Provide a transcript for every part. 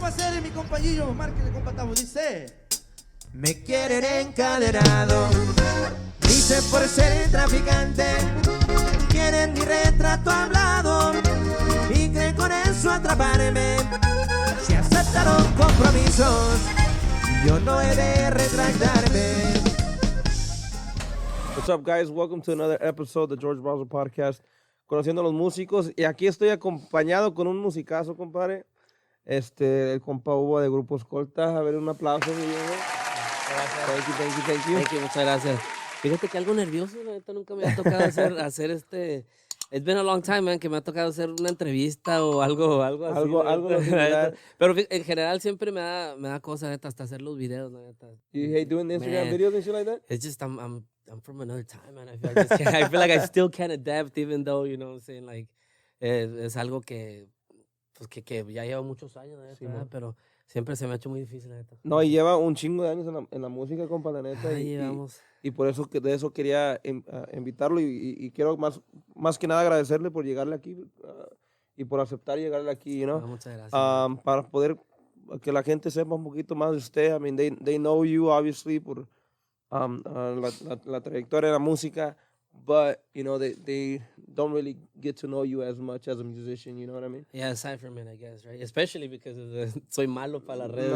va a ser mi compañero, márquele, compa, estamos, dice. Me quieren encadenado, dicen por ser traficante, quieren mi retrato hablado y creen con eso atraparme. Si aceptaron compromisos, yo no he de retractarme. What's up, guys? Welcome to another episode of the Jorge Razo podcast, Conociendo a los Músicos. Y aquí estoy acompañado con un musicazo, compadre. El compa Hugo de Grupo Escolta. A ver, un aplauso, mi viejo. Thank you. Muchas gracias. Fíjate que algo nervioso, la neta, nunca me ha tocado hacer It's been a long time, man, que me ha tocado hacer una entrevista o algo así. Algo similar. Pero en general siempre me da cosa, neta, hasta hacer los videos, la neta. You hate doing the Instagram videos and shit like that? It's just, I'm from another time, man. I feel like I still can't adapt, even though, you know what I'm saying, like, es algo que ya lleva muchos años, la neta, Sí, pero siempre se me ha hecho muy difícil, la neta. No, y lleva un chingo de años en la música, compa, la neta. Llevamos. Y por eso, de eso quería invitarlo y quiero más que nada agradecerle por llegarle aquí y por aceptar llegarle aquí, you know? Muchas gracias. Para poder que la gente sepa un poquito más de usted. I mean, they know you, obviously, por la trayectoria de la música, but, you know, they don't really get to know you as much as a musician, you know what I mean? Yeah, aside from it, I guess, right? Especially because soy malo para las redes.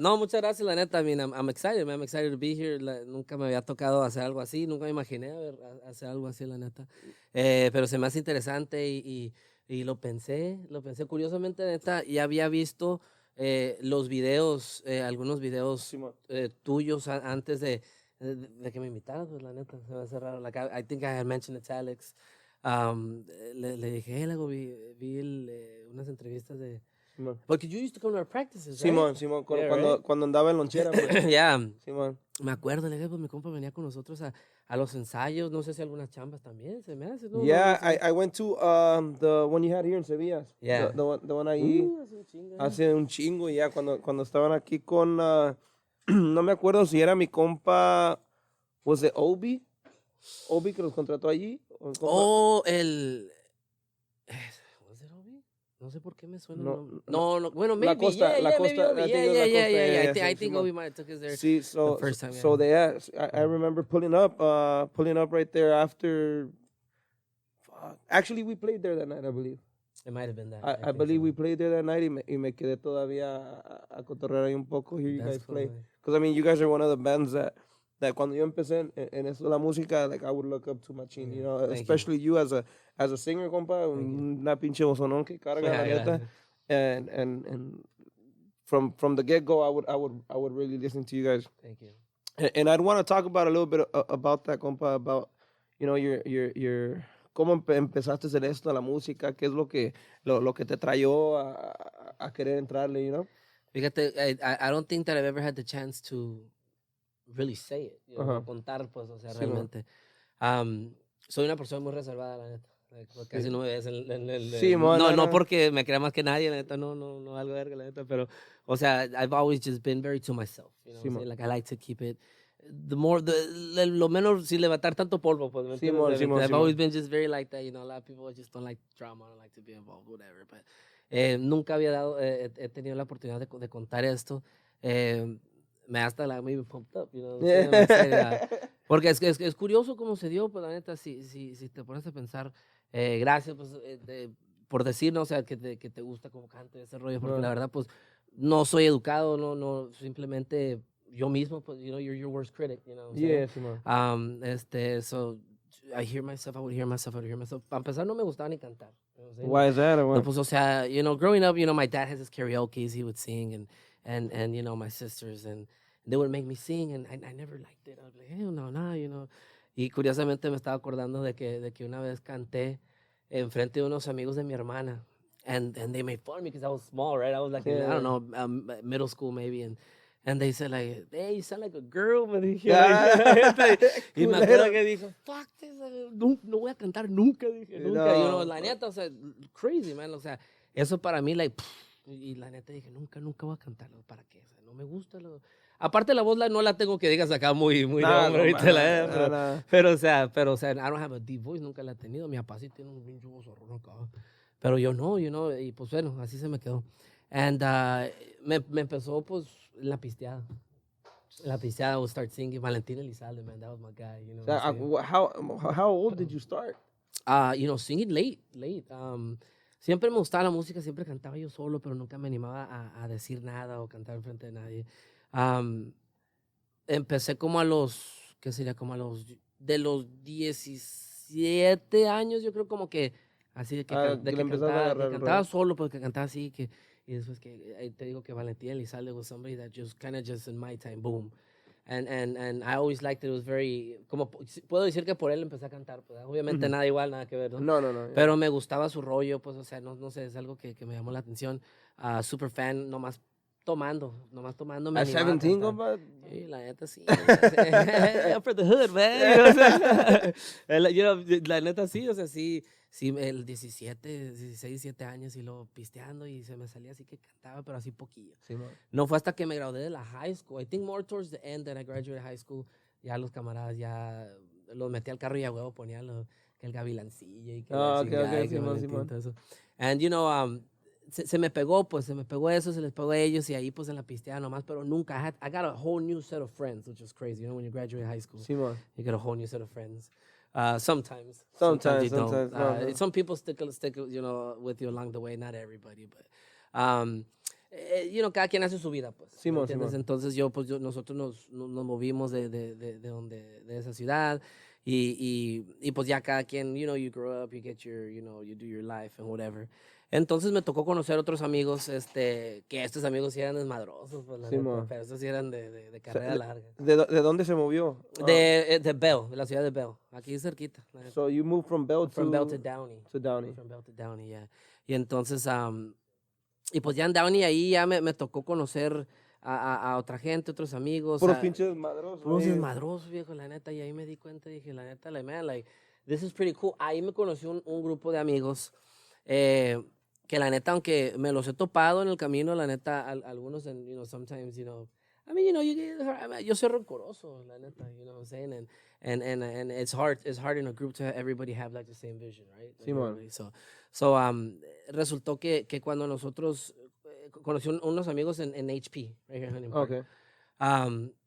No, muchas gracias, la neta. I mean, I'm excited, man. I'm excited to be here. Nunca me había tocado hacer algo así. Nunca me imaginé hacer algo así, la neta. Pero se me hace interesante y lo pensé. Curiosamente, neta, ya había visto los videos, algunos videos tuyos antes de que me invitaras, pues, la neta, se me hace raro. Like, I think I had mentioned it to Alex. Le dije, luego vi unas entrevistas de... Simón. Porque you used to come to our practices, right? Simón, Yeah, cuando andaba en lonchera, pues. Yeah. Simón. Me acuerdo, le dije, pues mi compa venía con nosotros a los ensayos, no sé si algunas chambas también, se me hace, ¿no? Yeah, No sé. I went to the one you had here in Sevilla. Yeah. The one ahí. Hace un chingo, ya, cuando estaban aquí con... no me acuerdo si era mi compa... ¿Was it Obi? ¿Obi que los contrató allí? ¿Was it Obi? No sé por qué me suena. No, bueno, maybe. La Costa, maybe Obi. Yeah, I think Obi might have took us there. Sí, the first time. So I remember pulling up right there after... Actually, we played there that night, I believe. It might have been that. I believe we played there that night y me quedé todavía a cotorrear ahí un poco. Here you guys play. Because, I mean, you guys are one of the bands that cuando yo empecé en esto de la música, like, I would look up to machine, you know, especially you as a singer, compa, una pinche bozonón que carga, la neta. And from the get-go, I would really listen to you guys. Thank you. And I'd want to talk about a little bit about that, compa, about, you know, your cómo empezaste en esto de la música, qué es lo que te trayó a querer entrarle, you know? Fíjate, I don't think that I've ever had the chance to really say it, you know, contar, pues, o sea, sí, realmente. Soy una persona muy reservada, la neta. Casi no me ves en el sí, no porque me crea más que nadie, la neta, no, algo verga, la neta, pero, o sea, I've always just been very to myself, you know, sí, like, I like to keep it, lo menos sin levantar tanto polvo, pues, ¿me entiendes? I've always been just very like that, you know, a lot of people just don't like drama, don't like to be involved, whatever, but nunca había he tenido la oportunidad de contar esto, me hasta la maybe pumped up, you know, porque es curioso cómo se dio, pues, la neta, si te pones a pensar, gracias, pues, por decirnos, o sea, que te gusta cómo canta ese rollo, porque la verdad, pues, no soy educado, no, simplemente yo mismo, pues, you know, you're your worst critic, you know. Yeah, so I hear myself. Para empezar, no me gustaba ni cantar. You know, why is that? No, pues, o sea, you know, growing up, you know, my dad has his karaoke's, he would sing, and you know, my sisters, and they would make me sing, and I never liked it. I was like, hell no, you know. Y curiosamente me estaba acordando de que una vez canté enfrente de unos amigos de mi hermana, and they made fun of me because I was small, right? I was like, I don't know, middle school maybe, and they said, like, hey, you sound like a girl, me dijeron. Y me acuerdo que dijo, fuck this, no voy a cantar nunca, dije, nunca. No. You know, la neta, o sea, crazy, man, o sea, eso para mí, like, y la neta dije, nunca voy a cantar, ¿para qué? O sea, no me gusta. Aparte la voz no la tengo que digas acá muy de hombre, ahorita pero o sea, I don't have a deep voice, nunca la he tenido. Mi papá sí tiene un pinche voz acá. Pero yo no, you know, y pues bueno, así se me quedó. And me empezó, pues, la pisteada. La pisteada, I would start singing. Valentín Elizalde, man, that was my guy, you know. How old did you start? You know, singing late. Siempre me gustaba la música, siempre cantaba yo solo, pero nunca me animaba a decir nada o cantar enfrente de nadie. Empecé como a los, ¿qué sería? Como a de los 17 años, yo creo como que, así de que, que cantaba solo, pero que cantaba así, y después que, te digo que Valentín Elizalde was somebody that just kind of just in my time, boom. And I always liked it. It was very, como puedo decir que por él empecé a cantar, pues, obviamente nada igual, nada que ver, ¿no? No. Pero me gustaba su rollo, pues, o sea, no sé, es algo que me llamó la atención. Super fan, nomás tomando me At 17, compa? Sí, la neta sí. For the hood, man. O sea, la neta sí, o sea, sí, el 16, 17 años y luego pisteando y se me salía así que cantaba, pero así poquillo. Sí, man. No fue hasta que me gradué de la high school. I think more towards the end that I graduated high school, ya los camaradas ya los metí al carro y a huevo ponía que el gavilancillo y que la chingada, okay, y que Simón. todo eso. And you know, se me pegó eso, se les pegó a ellos y ahí pues en la pisteada nomás, pero nunca, I got a whole new set of friends, which is crazy, you know, when you graduate high school, Simón. you get a whole new set of friends. Sometimes you don't. No. Some people stick, you know, with you along the way, not everybody, but, you know, cada quien hace su vida, pues. Simón. Entonces nosotros nos movimos de esa ciudad y pues ya cada quien, you know, you grow up, you get your, you know, you do your life and whatever. Entonces me tocó conocer otros amigos, que estos amigos sí eran desmadrosos, pues, pero estos sí eran de carrera larga. ¿De dónde se movió? De Bell, de la ciudad de Bell, aquí cerquita. So you moved from Bell to Downey. From Bell to Downey, yeah. Y entonces, y pues ya en Downey ahí ya me tocó conocer a otra gente, otros amigos. Puros pinches desmadrosos. Puros desmadrosos, viejo, la neta. Y ahí me di cuenta, dije, la neta, like, this is pretty cool. Ahí me conocí un grupo de amigos, que la neta, aunque me los he topado en el camino, la neta, algunos, you know, sometimes, you know, I mean, you know, yo soy rencoroso, la neta, you know what I'm saying? And it's hard in a group to have everybody have like the same vision, right? Like Simón. So, resultó que cuando nosotros conocí unos amigos en HP, right here in Huntington Park. Okay.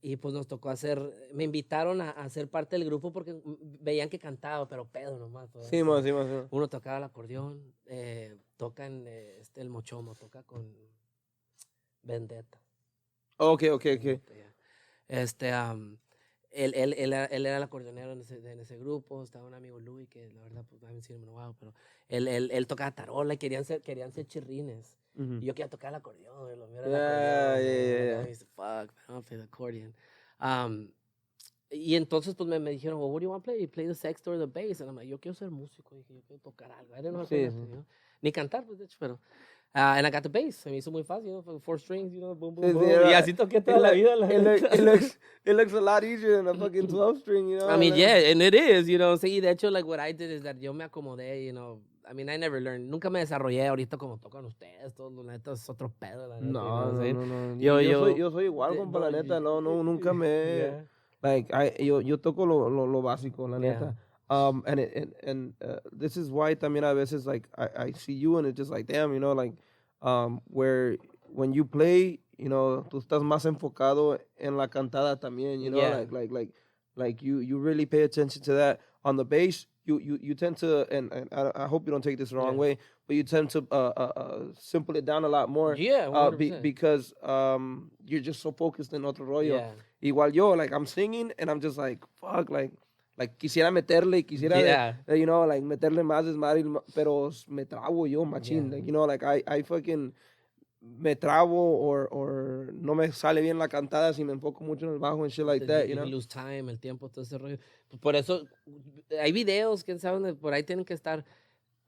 Y pues nos tocó me invitaron a ser parte del grupo porque veían que cantaba, pero pedo nomás. Sí, man. Uno tocaba el acordeón, tocan el mochomo, toca con Vendetta. Okay. Él era el acordeonero en ese grupo, estaba un amigo Louis, que la verdad, pues, I haven't seen him in a while, pero él tocaba tarola y querían ser chirrines. Mm-hmm. Y yo quería tocar el acordeón, lo mío era el acordeón. Yeah. I used to fuck, man, I don't play the accordion. Y entonces pues me dijeron, well, what do you want to play? Play the sexto or the bass. And I'm like, yo quiero ser músico, dije, yo quiero tocar algo. I didn't know how to play nothing, you know? Ni cantar, pues, de hecho, pero... and I got the bass. Se me hizo muy fácil, you know, 4 strings, you know, boom, boom, boom. Y así toqué toda la vida. It looks a lot easier than a fucking 12 string, you know? I mean, yeah, and it is, you know. Sí, de hecho, like, what I did is that yo me acomodé, you know. I mean, I never learned. Nunca me desarrollé ahorita como tocan ustedes. Todos los netos es otro pedo, la neta. No. Yo soy igual, compa, la neta. No, nunca me... Yeah. Like, yo toco lo básico, la neta. And this is why también a veces, like, I see you and it's just like, damn, you know, like, where when you play, you know, tú estás más enfocado en la cantada también, you know, like you really pay attention to that. On the bass, you tend to, and I hope you don't take this the wrong way, but you tend to simple it down a lot more. Yeah, 100%. Because you're just so focused in otro rollo. Yeah. Igual yo, like, I'm singing and I'm just like, fuck, like quisiera meterle, you know, like, meterle más desmadre, pero me trabo yo, machín. Like, you know, like, I fucking me trabo or no me sale bien la cantada si me enfoco mucho en el bajo and shit like that, you know. You lose time, el tiempo, todo ese rollo. Por eso, hay videos, quién sabe, por ahí tienen que estar,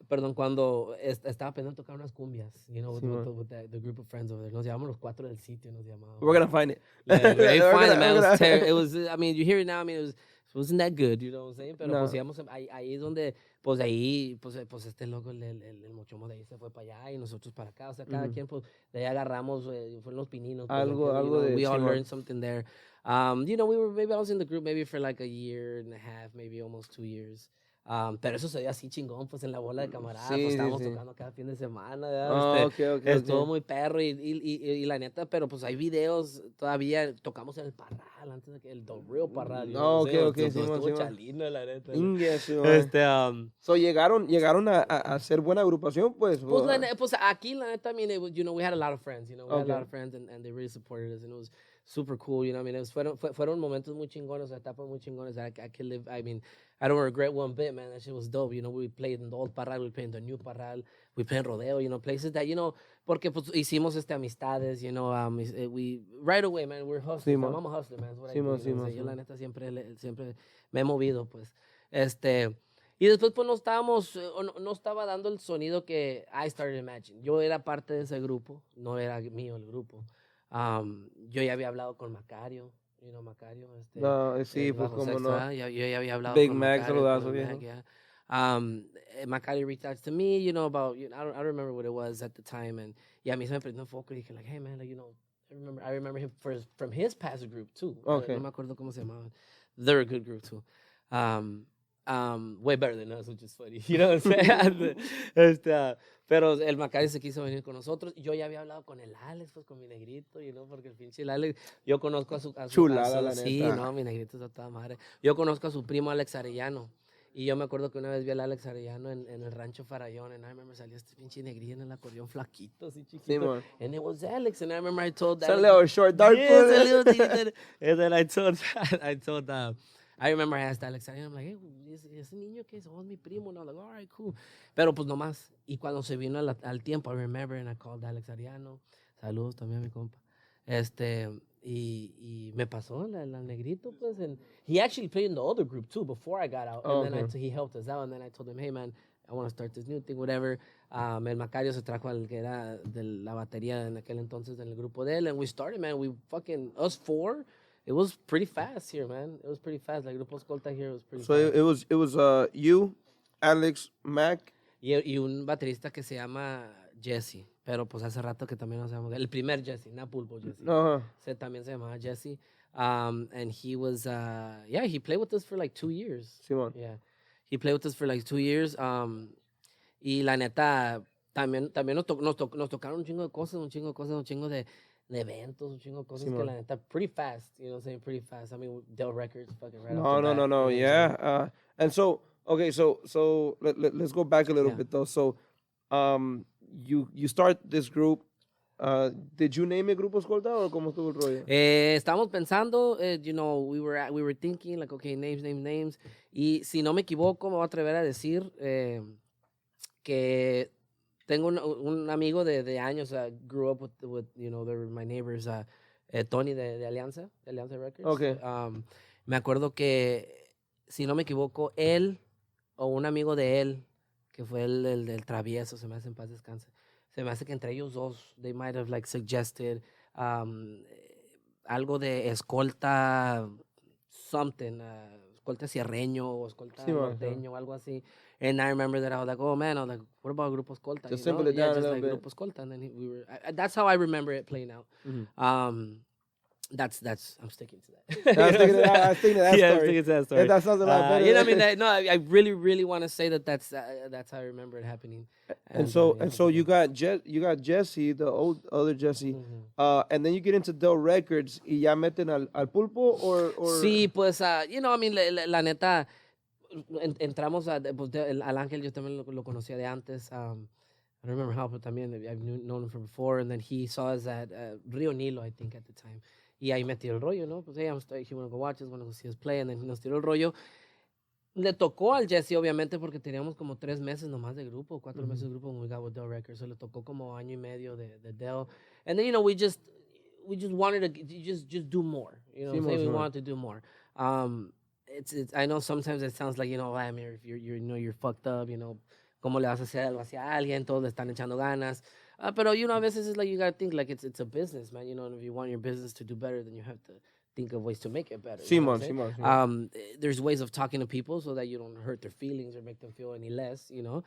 perdón, cuando estaba pensando tocar unas cumbias, you know, with the group of friends over there. Nos llamamos los 4 del sitio, nos llamaban. We're gonna find it. Yeah, it was, I mean, you hear it now, I mean, it wasn't that good, you know what I'm saying? Pero pues íbamos, ahí es donde, pues ahí, pues este loco, el mochomo de ahí se fue para allá y nosotros para acá, o sea, cada quien, pues, de ahí agarramos, fue en los pininos. Pues, algo de... We all learned something there. You know, maybe I was in the group maybe for like a year and a half, maybe almost 2 years. Pero eso se dio así chingón, pues en la bola de camaradas, Sí, pues sí, estábamos sí. tocando cada fin de semana, ¿verdad? Ah, ok. Estuvo muy perro y la neta, pero pues hay videos todavía, tocamos en el Parral, antes de que el The Real Parral, you know Ah, what I'm saying? ok, Simón, Estuvo Simón. chalino, la neta. Ingue, sí, man. So, llegaron a hacer buena agrupación, pues. Pues, pues aquí, la neta, I mean, it was, you know, we had a lot of friends, you know, we had a lot Okay. of friends and they really supported us and it was super cool, you know, I mean, fueron momentos muy chingones, etapas muy chingones. I can live, I mean, I don't regret one bit, man, that shit was dope, you know, we played in the old Parral, we played in the new Parral, we played in Rodeo, you know, places that, you know, porque pues hicimos amistades, you know, we, right away, man, we're hustlers, Sí, man. I'm a hustler, man, that's what Sí, I man, do, sí, you know, man, yo sí, la man. neta siempre me he movido, pues, y después pues no estábamos, no estaba dando el sonido que I Started Imagine. Yo era parte de ese grupo, no era mío el grupo. Yo ya había hablado con Macario, you know, Macario, No, sí, el pues bajo cómo sexto, no. ¿verdad? Yo ya había hablado Big con Mac, Macario, con saludazo, el viejo. Mac, yeah. Macario reached out to me, you know, about, you know, I don't remember what it was at the time, and a mí se me prendió un foco y dije, like, hey, man, like, you know, I remember him from his past group, too. Okay. No me acuerdo cómo se llamaban. They're a good group, too. Way better than us, which is funny, you know what I'm saying? Pero el Macario se quiso venir con nosotros. Yo ya había hablado con el Alex, pues con mi negrito, you know, porque el pinche el Alex, yo conozco a su Chulada, la sí, neta. no, mi negrito es a toda madre. Yo conozco a su primo Alex Arellano. Y yo me acuerdo que una vez vi al Alex Arellano en el rancho Farallón, and I remember salió este pinche negrillo en el acordeón flaquito, así chiquito. Sí, man. And it was Alex, and I remember I told Ese Alex. little short dark, yes, pues. a little thing. And then I remember I asked Alex, I'm like, hey, ese niño que es, oh, es mi primo. And I was like, all right, cool. Pero pues nomás. Y cuando se vino al tiempo, I remember, and I called Alex Ariano. Saludos también a mi compa. Y me pasó la negrito, pues. And he actually played in the other group, too, before I got out. Oh, and then okay. he helped us out. And then I told him, hey, man, I want to start this new thing, whatever. El Macario se trajo al que era de la batería en aquel entonces en el grupo de él. And we started, man. We fucking, us four. It was pretty fast here, man. It was pretty fast. Like Grupo Escolta here was pretty So fast. it was you, Alex, Mac. Y un baterista que se llama Jesse. Pero pues hace rato que también nos llamamos. El primer Jesse, no Pulpo Jesse. Uh-huh. También se llamaba Jesse. And he was, he played with us for like 2 years. Simón. Yeah. He played with us for like 2 years. Y la neta, también nos tocaron un chingo de cosas, un chingo de eventos, un chingo de cosas que la neta, pretty fast, you know what I'm saying, pretty fast. I mean, Dell Records, fucking right off the bat. No, You know yeah. And so, okay, so let's go back a little bit, though. So, you start this group. Did you name it Grupo Escolta o cómo estuvo el rollo? Estábamos pensando, you know, we were thinking, like, okay, names. Y si no me equivoco, me voy a atrever a decir que tengo un amigo de años, grew up with, you know, they were my neighbors, Tony de Alianza Records. Okay. Me acuerdo que, si no me equivoco, él o un amigo de él, que fue el del travieso, se me hace en paz descanse, se me hace que entre ellos dos, they might have like suggested algo de escolta, something, escolta sierreño o escolta norteño o algo así. And I remember that I was like, oh man, I was like, what about Grupo Escolta? Just you know? simple it down just a like little bit. Grupo Escolta. And then that's how I remember it playing out. Mm-hmm. That's I'm sticking to that. I was thinking of that story. Yeah, I'm sticking to that story. That sounds a lot better. You know, I mean, I really, really want to say that's how I remember it happening. And so you got Jesse, the other Jesse, and then you get into Dell Records y ya meten al Pulpo or Sí, pues, you know, I mean, la neta, entramos pues, al Ángel, yo también lo conocía de antes. I don't remember how, but también I've known him from before, and then he saw us at Rio Nilo, I think, at the time. Y ahí me tiró el rollo, ¿no? Pues, hey, he wanna go watch us, wanna go see us play, and then nos tiró el rollo. Le tocó al Jesse, obviamente, porque teníamos como 3 meses nomás de grupo, 4 meses de grupo when we got with Dell Records. So le tocó como año y medio de Dell. And then, you know, we just wanted to just do more. You know what I'm saying? We wanted to do more. It's I know sometimes it sounds like, you know, I mean, if you're you know, you're fucked up, you know, ¿cómo le vas a hacer algo hacia alguien? Todos le están echando ganas. Pero, you know, a veces it's like you gotta think like it's a business, man. You know, and if you want your business to do better, then you have to think of ways to make it better. Simón. There's ways of talking to people so that you don't hurt their feelings or make them feel any less, you know.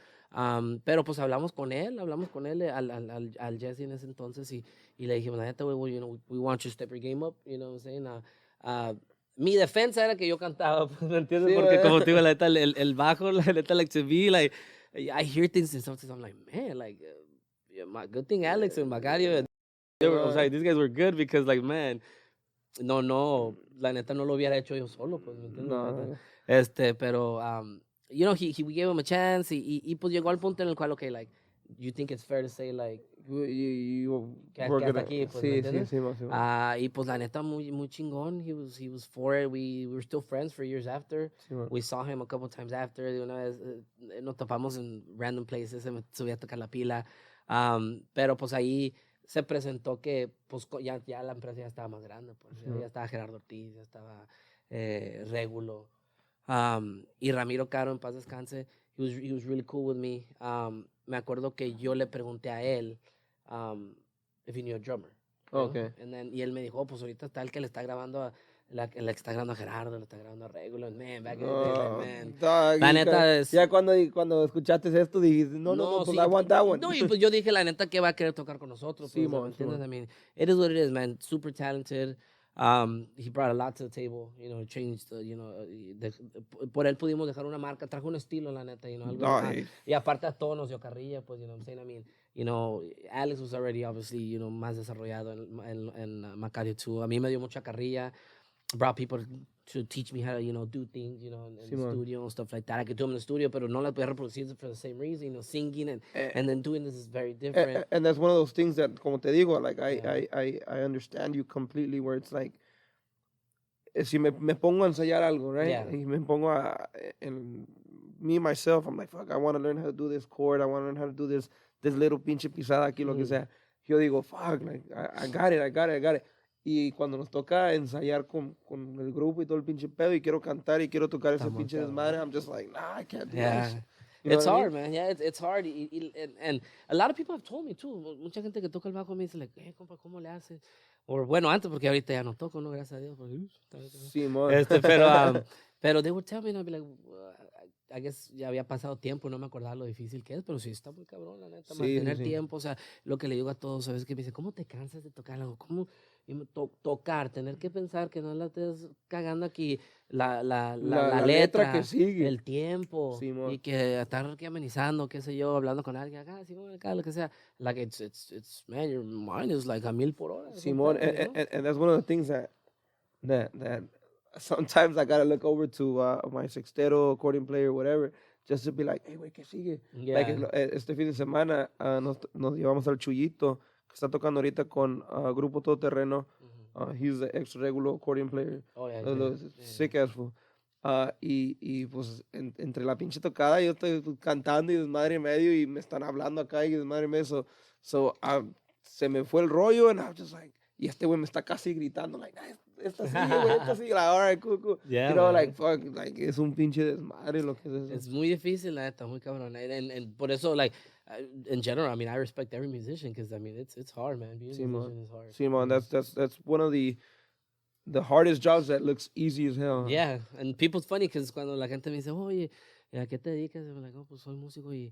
Pero pues hablamos con él al Jesse en ese entonces y le dijimos, la neta, you know, we want you to step your game up, you know what I'm saying. mi defensa era que yo cantaba, pues, ¿me entiendes? Sí, Porque güey. como te digo, la neta, el bajo, la neta, like, to me, like, I hear things and sometimes I'm like, man, like, yeah, good thing Alex and Macario, I was like, these guys were good because, like, man, no, la neta no lo hubiera hecho yo solo, pues, ¿me entiendes? No, La neta. no. Pero, you know, we gave him a chance y pues llegó al punto en el cual, okay, like, you think it's fair to say, like, que hasta aquí, pues, ¿me Sí, entiendes? sí, sí, Y pues la neta, muy chingón. He was for it. We were still friends for years after. sí, man. We saw him a couple times after. De una vez nos topamos en random places. Se me subía a tocar la pila. Pero pues ahí se presentó que pues ya la empresa ya estaba más grande. Pues, ya estaba Gerardo Ortiz, ya estaba Régulo. Y Ramiro Caro, en paz descanse. He was really cool with me. Me acuerdo que yo le pregunté a él if he knew a drummer. Okay. And then, y él me dijo, oh, pues ahorita está el que le está grabando la que está grabando a Gerardo, le está grabando a Regulo. Man, back in the day, like, man. Dog, La neta es... Ya cuando escuchaste esto dijiste, no, pues sí, I want that one. No, y pues yo dije, la neta, que va a querer tocar con nosotros. Sí, Pues, man, ¿me entiendes? sí, I mean, it is what it is, man. Super talented. He brought a lot to the table, you know, changed, por él pudimos dejar una marca, trajo un estilo, la neta, you know, algo, y aparte a todos nos dio carrilla, pues, you know what I'm saying, I mean, you know, Alex was already, obviously, you know, más desarrollado en Macario too, a mí me dio mucha carrilla, brought people to teach me how to, you know, do things, you know, in the studio and stuff like that. I could do them in the studio, pero no las podía reproducir for the same reason, you know, singing and then doing this is very different. And that's one of those things that, como te digo, like, I understand you completely, where it's like, si me pongo a ensayar algo, right? Yeah. Y me pongo and me, myself, I'm like, fuck, I want to learn how to do this chord, I want to learn how to do this little pinche pisada aquí, lo que sea. Yo digo, fuck, like, I got it. Y cuando nos toca ensayar con el grupo y todo el pinche pedo y quiero cantar y quiero tocar ese pinche desmadre, I'm just like, nah, I can't do this. You know It's what I hard, mean? man. Yeah, it's hard. And a lot of people have told me, too. Mucha gente que toca el bajo me dice, like, compa, ¿cómo le haces? O bueno, antes, porque ahorita ya no toco, ¿no? Gracias a Dios. Porque, Sí, man. pero they would tell me, and I'd be like, I guess ya había pasado tiempo, no me acordaba lo difícil que es, pero sí está muy cabrón, la neta. Sí, mantener sí. tiempo, o sea, lo que le digo a todos, ¿sabes? Que me dice, ¿cómo te cansas de tocar algo? ¿Cómo tocar? Tener que pensar que no la estés cagando aquí, la letra que sigue. el tiempo, Sí, y que estar aquí amenizando, qué sé yo, hablando con alguien acá, sí, acá, lo que sea. Like, it's, man, your mind is like a 1000 por hora. Simón, and that's one of the things that sometimes I gotta look over to my sextero, accordion player, whatever, just to be like, hey, güey, ¿qué sigue? Yeah. Like, este fin de semana nos llevamos al Chuyito, que está tocando ahorita con Grupo Todoterreno. He's the ex-regular accordion player. Oh, yeah, Sick as fool. Y pues entre la pinche tocada yo estoy cantando y desmadre y medio y me están hablando acá y desmadre y medio. So se me fue el rollo and I'm just like, y este güey me está casi gritando, like, esta sigue, güey, esta sigue, like, all right, cool. Yeah, you know, man. like, fuck, like, es un pinche desmadre lo que es eso. Es muy difícil, la neta, muy cabrón. And por eso, like, in general, I mean, I respect every musician because, I mean, it's hard, man. Being a musician is hard. Sí, man, that's one of the hardest jobs that looks easy as hell. Yeah, and people's funny because cuando la gente me dice, oye, ¿a qué te dedicas? I'm like, oh, pues soy músico y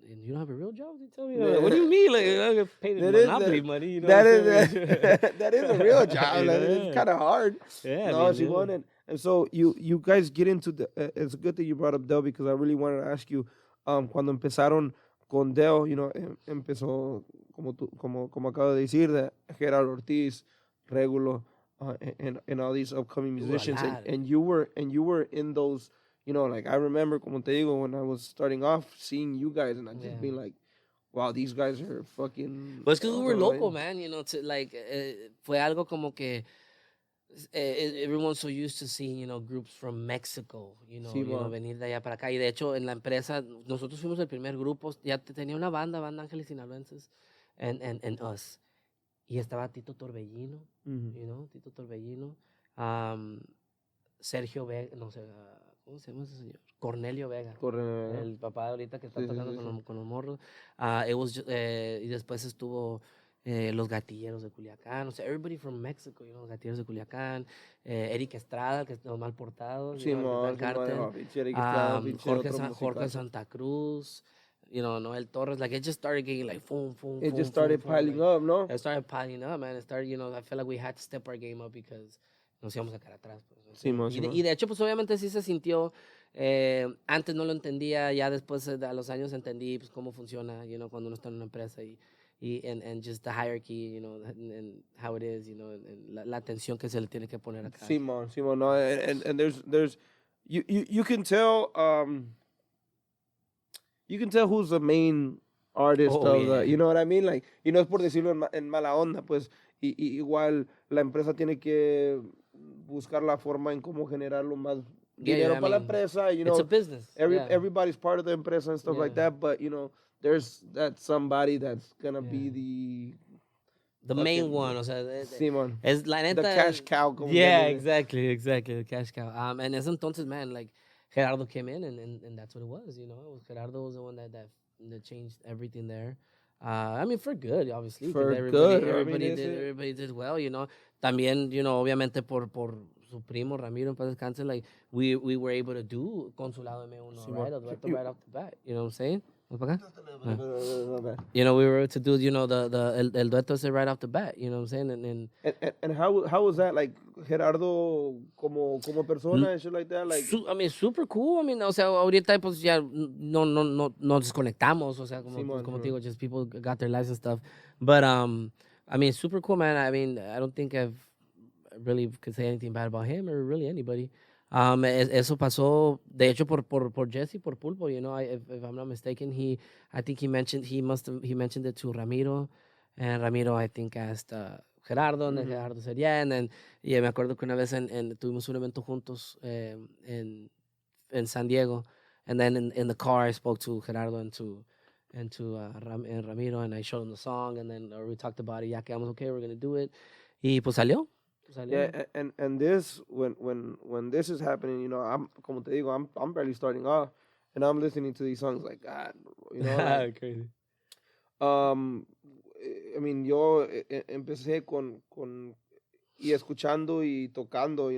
you don't have a real job? They tell me, like, what do you mean? Like, I get paid Monopoly money, you know? That is a real job. Like, it's kind of hard. Yeah, no, I mean, Simone, and so you guys get into it's good that you brought up Dell because I really wanted to ask you, cuando empezaron con Dell, you know, empezó como acabo de decir, de Gerardo Ortiz, Regulo, and all these upcoming musicians, and you were in those. You know, like, I remember, como te digo, when I was starting off, seeing you guys, and I just being like, wow, these guys are fucking... Pues que we were local, man, you know, like, fue algo como que everyone's so used to seeing, you know, groups from Mexico, you know, venir de allá para acá. Y de hecho, en la empresa, nosotros fuimos el primer grupo, ya tenía una banda Ángeles Sinaloenses, and us. Y estaba Tito Torbellino, you know, Tito Torbellino, Sergio Vega, no sé... ¿Cómo se llama ese señor? Cornelio Vega. El papá de ahorita que está tocando con los morros. Y después estuvo los gatilleros de Culiacán. O sea, everybody from Mexico, you know, los gatilleros de Culiacán. Eric Estrada, que es los mal portados. Sí, Jorge Santa Cruz. You know, Noel Torres. Like, it just started getting like, It just started piling up, no? It started piling up, man. It started, you know, I felt like we had to step our game up because... nos íbamos a quedar atrás. Pues, Simón, y de hecho, pues obviamente sí se sintió, antes no lo entendía, ya después a los años entendí pues cómo funciona, cuando uno está en una empresa and just the hierarchy, and how it is, and la atención que se le tiene que poner acá. Simón, no, and there's you can tell who's the main artist of the, you know what I mean, like, y no es por decirlo en mala onda, pues, igual la empresa tiene que buscar la forma en cómo generar lo más dinero para la empresa, it's a business. Everybody's part of the empresa and stuff like that, but there's that somebody that's gonna be the main one, o sea, Simón, es la neta, the cash cow. Exactly, the cash cow. And ese entonces, man, like Gerardo came in, and that's what it was, Gerardo was the one that changed everything there. I mean, for good, obviously. Everybody did well, También, obviamente por su primo Ramiro en paz descanse, like we were able to do Consulado M1 right off the bat. You know what I'm saying? We were able to do, el dueto ese right off the bat. You know what I'm saying? And how was that, like Gerardo como persona and shit like that? Like, I mean, super cool. I mean, o sea, ahorita pues ya no desconectamos. O sea, como te digo, just people got their lives and stuff. But I mean, super cool, man. I mean, I don't think I've really could say anything bad about him or really anybody. Eso pasó, de hecho, por Jesse, por Pulpo, if I'm not mistaken, I think he mentioned it to Ramiro, and Ramiro, I think, asked Gerardo, and Gerardo said, yeah, and then, me acuerdo que una vez tuvimos un evento juntos in San Diego, and then in the car, I spoke to Gerardo and to Ramiro, and I showed him the song, and then we talked about it, ya quedamos, okay, we're going to do it, y pues salió. Yeah, and this when this is happening, I'm como te digo, I'm barely starting off, and I'm listening to these songs like God, like, crazy. I mean, yo empecé con y escuchando y tocando,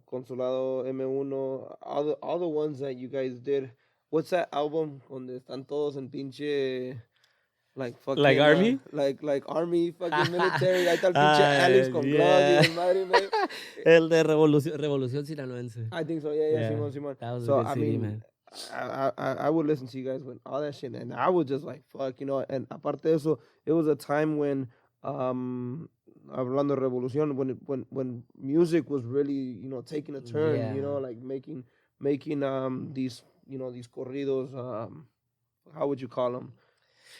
Consulado M1, all the ones that you guys did. What's that album donde están todos en pinche like fucking Army? Like Army, fucking military. Ahí está el pinche Alex con gloves y madre, man. El de Revolución Sinaloense. I think so, yeah. Simón. That was so a good CD, man. I would listen to you guys with all that shit, and I was just like, fuck, and aparte de eso, it was a time when, hablando de revolución, when music was really, taking a turn, like making these, these corridos, how would you call them?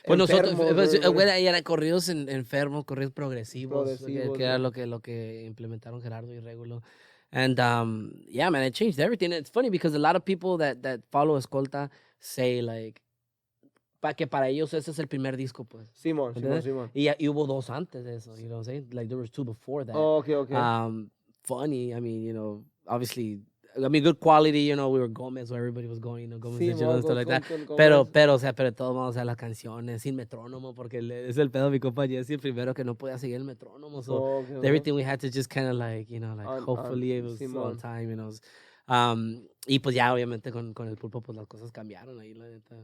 Pues nosotros, eran corridos enfermos, corridos progresivos, que era lo que implementaron Gerardo y Regulo. And yeah, man, it changed everything. It's funny because a lot of people that follow Escolta say like que para ellos ese es el primer disco, pues. Simón. Y hubo dos antes de eso, you know what I'm saying? Like there was two before that. Oh, okay. Funny, I mean, obviously, good quality, we were Gómez, where everybody was going, Gómez and stuff like that. Pero, o sea, pero todos vamos a las canciones sin metrónomo, porque es el pedo de mi compa Jesse, el primero que no podía seguir el metrónomo. So everything we had to just kind of like, hopefully it was on time, y pues ya obviamente con el Pulpo pues las cosas cambiaron ahí, la neta,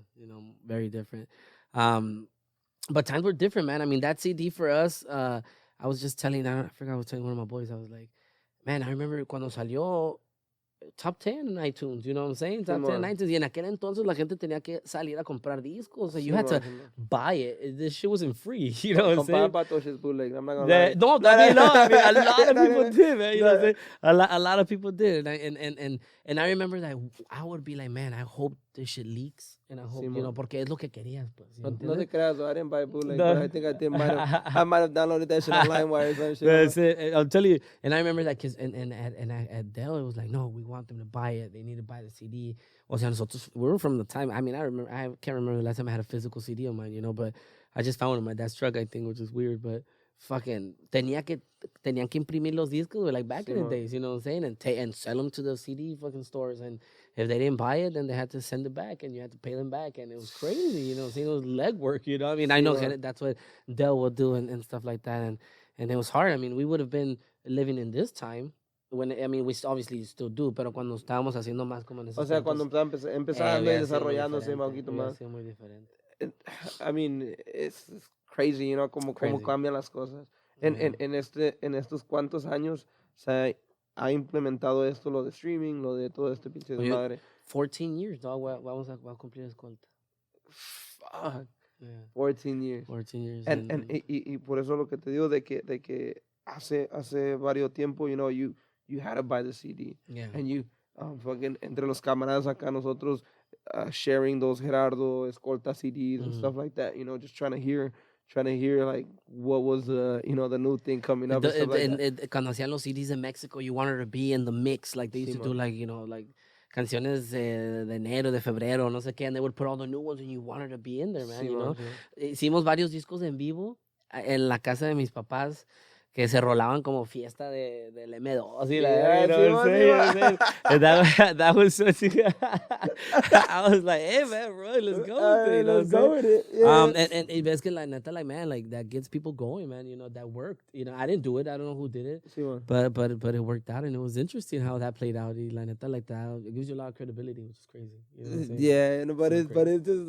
very different. But times were different, man. I mean, that CD for us, I was just telling, I forgot, I was telling one of my boys, I was like, man, I remember cuando salió top 10 en iTunes, you know what I'm saying? Top 10 en iTunes. Y en aquel entonces la gente tenía que salir a comprar discos. So you had to buy it. This shit wasn't free, you know what I'm saying? I'm not gonna lie. No, I mean, a lot of people did, man. You know what I'm saying? A lot of people did. And I remember that I would be like, man, I hope this shit leaks. And I hope, porque es lo que querías, pues. No te creas, I didn't buy bootleg, but I think I might have downloaded that shit on LimeWire or some shit. I'll tell you, and I remember that, and at Dell, it was like, no, we want them to buy it. They need to buy the CD. O sea, nosotros, we were from the time, I mean, I can't remember the last time I had a physical CD on mine, but I just found it in my dad's truck, I think, which is weird, but fucking, tenían que imprimir los discos, like back in the days, you know what I'm saying, and sell them to the CD fucking stores, and if they didn't buy it, then they had to send it back, and you had to pay them back, and it was crazy, you know what I'm saying, it was legwork, I mean, I know that's what Dell would do and stuff like that, and it was hard. I mean, we would have been living in this time, when, I mean, we obviously still do, pero cuando estábamos haciendo más como en esos tiempos, cuando empezando y desarrollándose un poquito más. Muy diferente. I mean, it's crazy, como cambian las cosas. En estos cuantos años se ha implementado esto, lo de streaming, lo de todo este pinche Oye, desmadre. 14 years, dog. Vamos a cumplir Escolta. Fuck. Yeah. 14 years. 14 years. Y por eso lo que te digo de que hace varios tiempo, you had to buy the CD. Yeah. And you, fucking, entre los camaradas acá nosotros, sharing those Gerardo, Escolta CDs and stuff like that, just trying to hear like what was the new thing coming up and stuff like that. Cuando hacían los CDs in Mexico, you wanted to be in the mix. Like they used to do like, like canciones de enero, de febrero, no sé qué, and they would put all the new ones and you wanted to be in there, man, you know. Hicimos varios discos en vivo en la casa de mis papás que se rolaban como fiesta del M2. That was so I was like, hey, man, bro, let's go with it. Let's go with it. Yeah. And ves que la neta, like, man, like, that gets people going, man, that worked. I didn't do it. I don't know who did it. But it worked out, and it was interesting how that played out. Y la neta, like, that, it gives you a lot of credibility, which is crazy. You know what I'm saying? Yeah, but it's just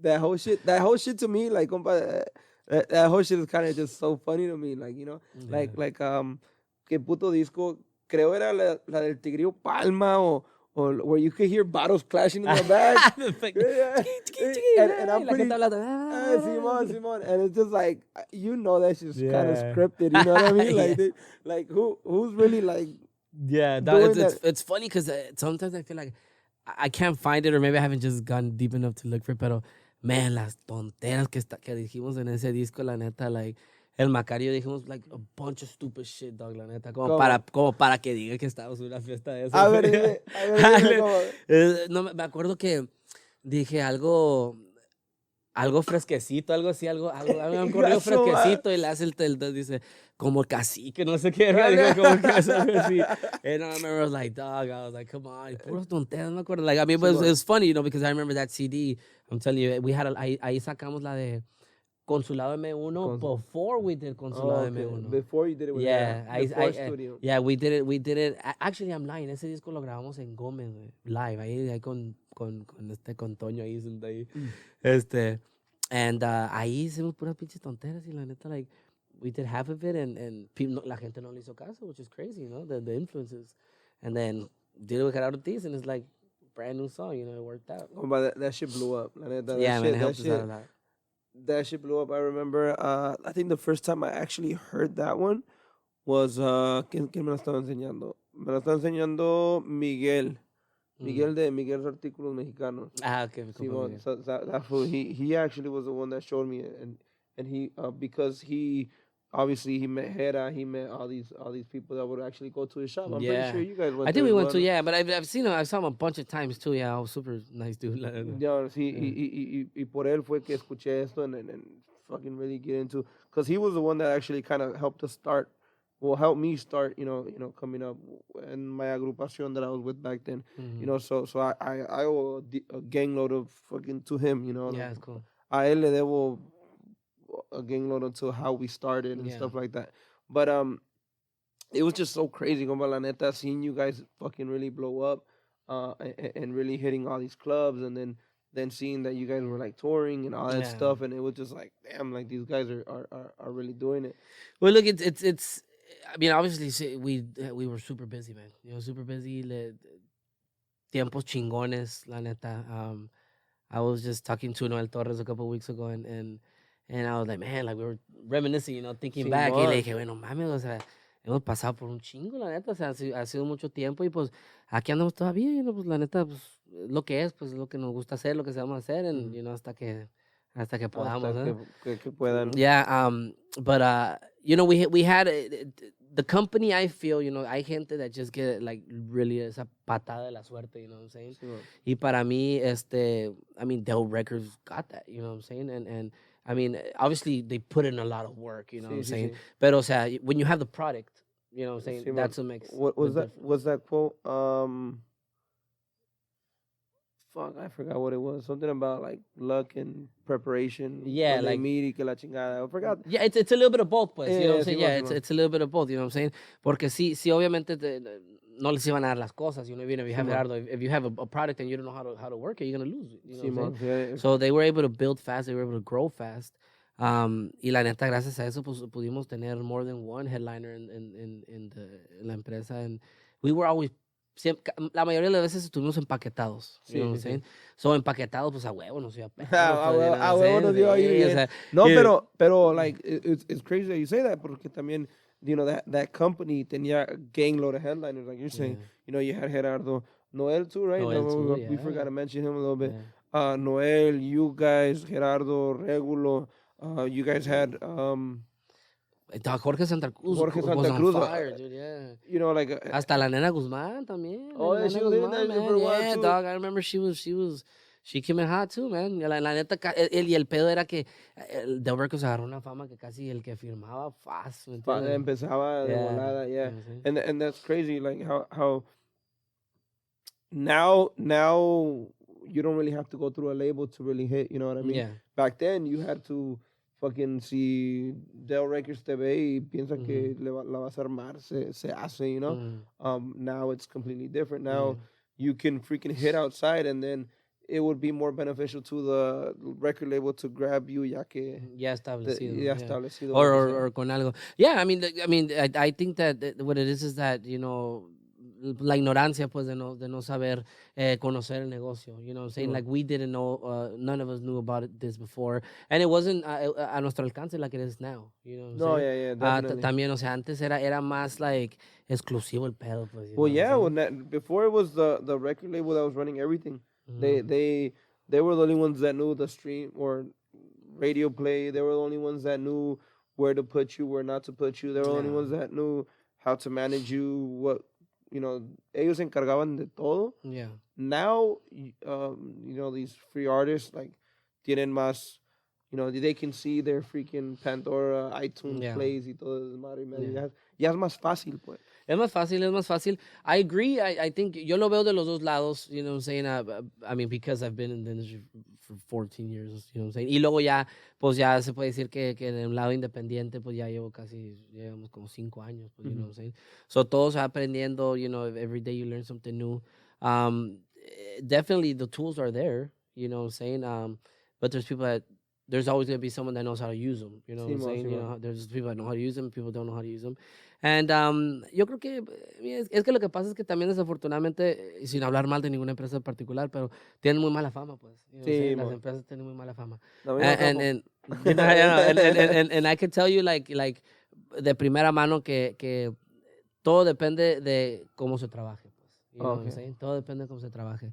that whole shit. That whole shit to me, like, compa, that whole shit is kind of just so funny to me, like, like que puto disco, creo era la del Tigrillo Palma or where you could hear bottles clashing in the back. and I'm pretty, Simon, and it's just like, that shit's kind of scripted, you know what I mean? Like, who's really like, it's funny because sometimes I feel like I can't find it, or maybe I haven't just gone deep enough to look for it, pero man, las tonteras que dijimos en ese disco, la neta, like, el Macario dijimos, like, a bunch of stupid shit, dog, la neta, como para que diga que estábamos en una fiesta de eso. A ver, no, me acuerdo que dije algo fresquecito, algo así, algo un corrido fresquecito, y le hace el dice, como cacique, no sé qué, digo, como que algo así. And I remember I was like, dog, I was like, come on, puros tonteras, no me acuerdo. Like, I mean, it was funny, because I remember that CD, I'm telling you, we had, ahí sacamos la de Consulado M1 before we did Consulado M1. Before you did it with studio. Yeah, we did it. Actually, I'm lying. Ese disco lo grabamos en Gómez, live, ahí con Toño ahí, and ahí hicimos puras pinches tonteras y la neta, like, we did half of it and people, la gente no le hizo caso, which is crazy, the influences. And then did it with Gerardo Ortiz, and it's like brand new song, it worked out. Oh, but that shit blew up. La neta, yeah, man, it helped us out a lot. That shit blew up. I remember, I think the first time I actually heard that one was, ¿quién me la estaba enseñando? Me la estaba enseñando Miguel. Miguel de Miguel's Artículos Mexicanos. Okay. Sí, so that fool, he actually was the one that showed me, and he, because he, obviously he met Hera, he met all these people that would actually go to his shop. I'm pretty sure you guys went. I think we went to, but I've seen him. I saw him a bunch of times too. Yeah, I was super nice dude. Yeah, sí, y por él fue que escuché esto and fucking really get into, because he was the one that actually kind of helped help me start, coming up in my agrupación that I was with back then. So I owe a gang load of fucking to him, Yeah, it's cool. A él le debo a gang load until how we started and stuff like that. But it was just so crazy, como la neta, seeing you guys fucking really blow up and really hitting all these clubs, and then seeing that you guys were like touring and all that stuff, and it was just like, damn, like these guys are really doing it. Well, look, it's I mean, obviously we were super busy, man. Super busy. Tiempos chingones, la neta. I was just talking to Noel Torres a couple of weeks ago, and I was like, man, like we were reminiscing, thinking back. Y le dije, bueno, mames, o sea, hemos pasado por un chingo, la neta. O sea, ha sido mucho tiempo y pues aquí andamos todavía, pues la neta, pues lo que es, pues lo que nos gusta hacer, lo que sabemos hacer, and, hasta que podamos, que puedan. Yeah, but we had the company. I feel, hay gente that just get like really esa patada de la suerte, you know what I'm saying? Sure. Y para mí, I mean, Dell Records got that, you know what I'm saying? And I mean, obviously they put in a lot of work, you know what I'm saying? But o sea, when you have the product, you know what I'm saying? That's what makes. What was that? Was that quote? Fuck, I forgot what it was. Something about like luck and preparation. Yeah, like meet que la chingada. I forgot. Yeah, it's a little bit of both, pues. You know what I'm saying? Yeah, it's a little bit of both. You know what I'm saying? Porque sí, obviamente no les iban a dar las cosas. If you have Gerardo, if you have a product and you don't know how to work it, you're gonna lose it. You know what I'm saying? Yeah. So they were able to build fast. They were able to grow fast. Y la neta, gracias a eso, pues pudimos tener more than one headliner en la empresa. And we were always, la mayoría de las veces estuvimos empaquetados. You know what I'm saying? So, empaquetados, pues a huevo nos iba perro. A huevo nos iba a ir bien. No, pero like, it's crazy that you say that, porque también, you know, that company tenía a gang load of headliners, like you're saying. You know, you had Gerardo, Noel too, right? Noel too, We forgot to mention him a little bit. Yeah. Noel, you guys, Gerardo, Regulo, you guys had Jorge Santa Cruz. Jorge was Santa on Cruz, fire, dude, yeah. You know, like Hasta la Nena Guzmán también. Oh, yeah, she was in there for a while, Yeah, too. dog, I remember she came in hot too, man. La neta, y el pedo era que el Del Records agarró una fama que casi el que firmaba fast, ¿me entiendes? empezaba de volada, yeah. You know, And that's crazy, like how now you don't really have to go through a label to really hit, you know what I mean? Yeah. Back then you had to fucking si Del Records te ve y piensa que la vas a armar, se hace, you know? Now it's completely different. Now you can freaking hit outside, and then it would be more beneficial to the record label to grab you ya establecido. Ya establecido. Or con algo. Yeah, I mean, I think that what it is that, you know, la ignorancia, pues, de no saber conocer el negocio. You know what I'm saying? Like, we didn't know, none of us knew about this before. And it wasn't a nuestro alcance like it is now. You know what I'm saying? Yeah, definitely. También, o sea, antes era más, like, exclusivo el pedo, pues. Well, yeah, before it was the record label that was running everything. They were the only ones that knew the stream or radio play. They were the only ones that knew where to put you, where not to put you. They were the only ones that knew how to manage you, what, you know, ellos se encargaban de todo. Yeah. Now, you know, these free artists, like, tienen más, you know, they can see their freaking Pandora, iTunes plays y todo eso, madre mía. Ya es más fácil, pues. Es más fácil. I agree. I think yo lo veo de los dos lados, you know what I'm saying? I mean, because I've been in the industry for 14 years, you know what I'm saying? Y luego ya, pues ya se puede decir que en el lado independiente, pues ya llevamos como 5 años, pues, you know what I'm saying? So todos aprendiendo, you know, every day you learn something new. Definitely the tools are there, you know what I'm saying? But there's always going to be someone that knows how to use them, you know what I'm saying? You know, there's people that know how to use them, people don't know how to use them. And yo creo que es que lo que pasa es que también desafortunadamente, sin hablar mal de ninguna empresa en particular, pero tienen muy mala fama, pues. You know, las empresas tienen muy mala fama. And you know, and I can tell you like de primera mano que todo depende de cómo se trabaje, pues. You know what I'm saying? Todo depende de cómo se trabaje.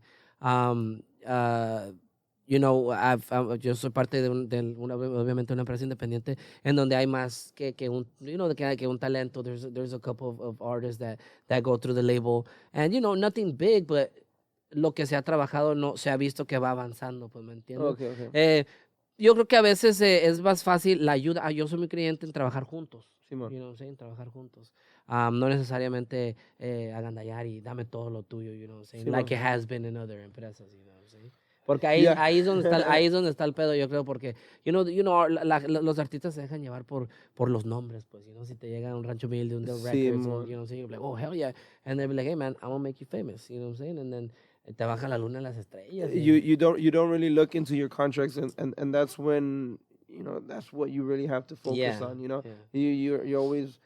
You know, yo soy parte de obviamente una empresa independiente en donde hay más que un, you know, que un talento. There's a couple of artists that go through the label, and you know, nothing big, but lo que se ha trabajado no se ha visto que va avanzando, pues, ¿me entiendes? Okay. Yo creo que a veces es más fácil la ayuda. Yo soy muy creyente en trabajar juntos. You know what I'm saying? Trabajar juntos. No necesariamente agandallar y dame todo lo tuyo, you know what I'm saying? Like it has been in other empresas, you know what I'm saying? Porque ahí es donde está el pedo, yo creo, porque you know, los artistas se dejan llevar por los nombres, pues, you know, si te llega un Rancho Humilde, un Del Records, or, you know what I'm saying, you're like, oh, hell yeah, and they'll be like, hey, man, I'm gonna make you famous, you know what I'm saying, and then te baja la luna en las estrellas. You don't really look into your contracts, and that's when, you know, that's what you really have to focus on, you know, you always,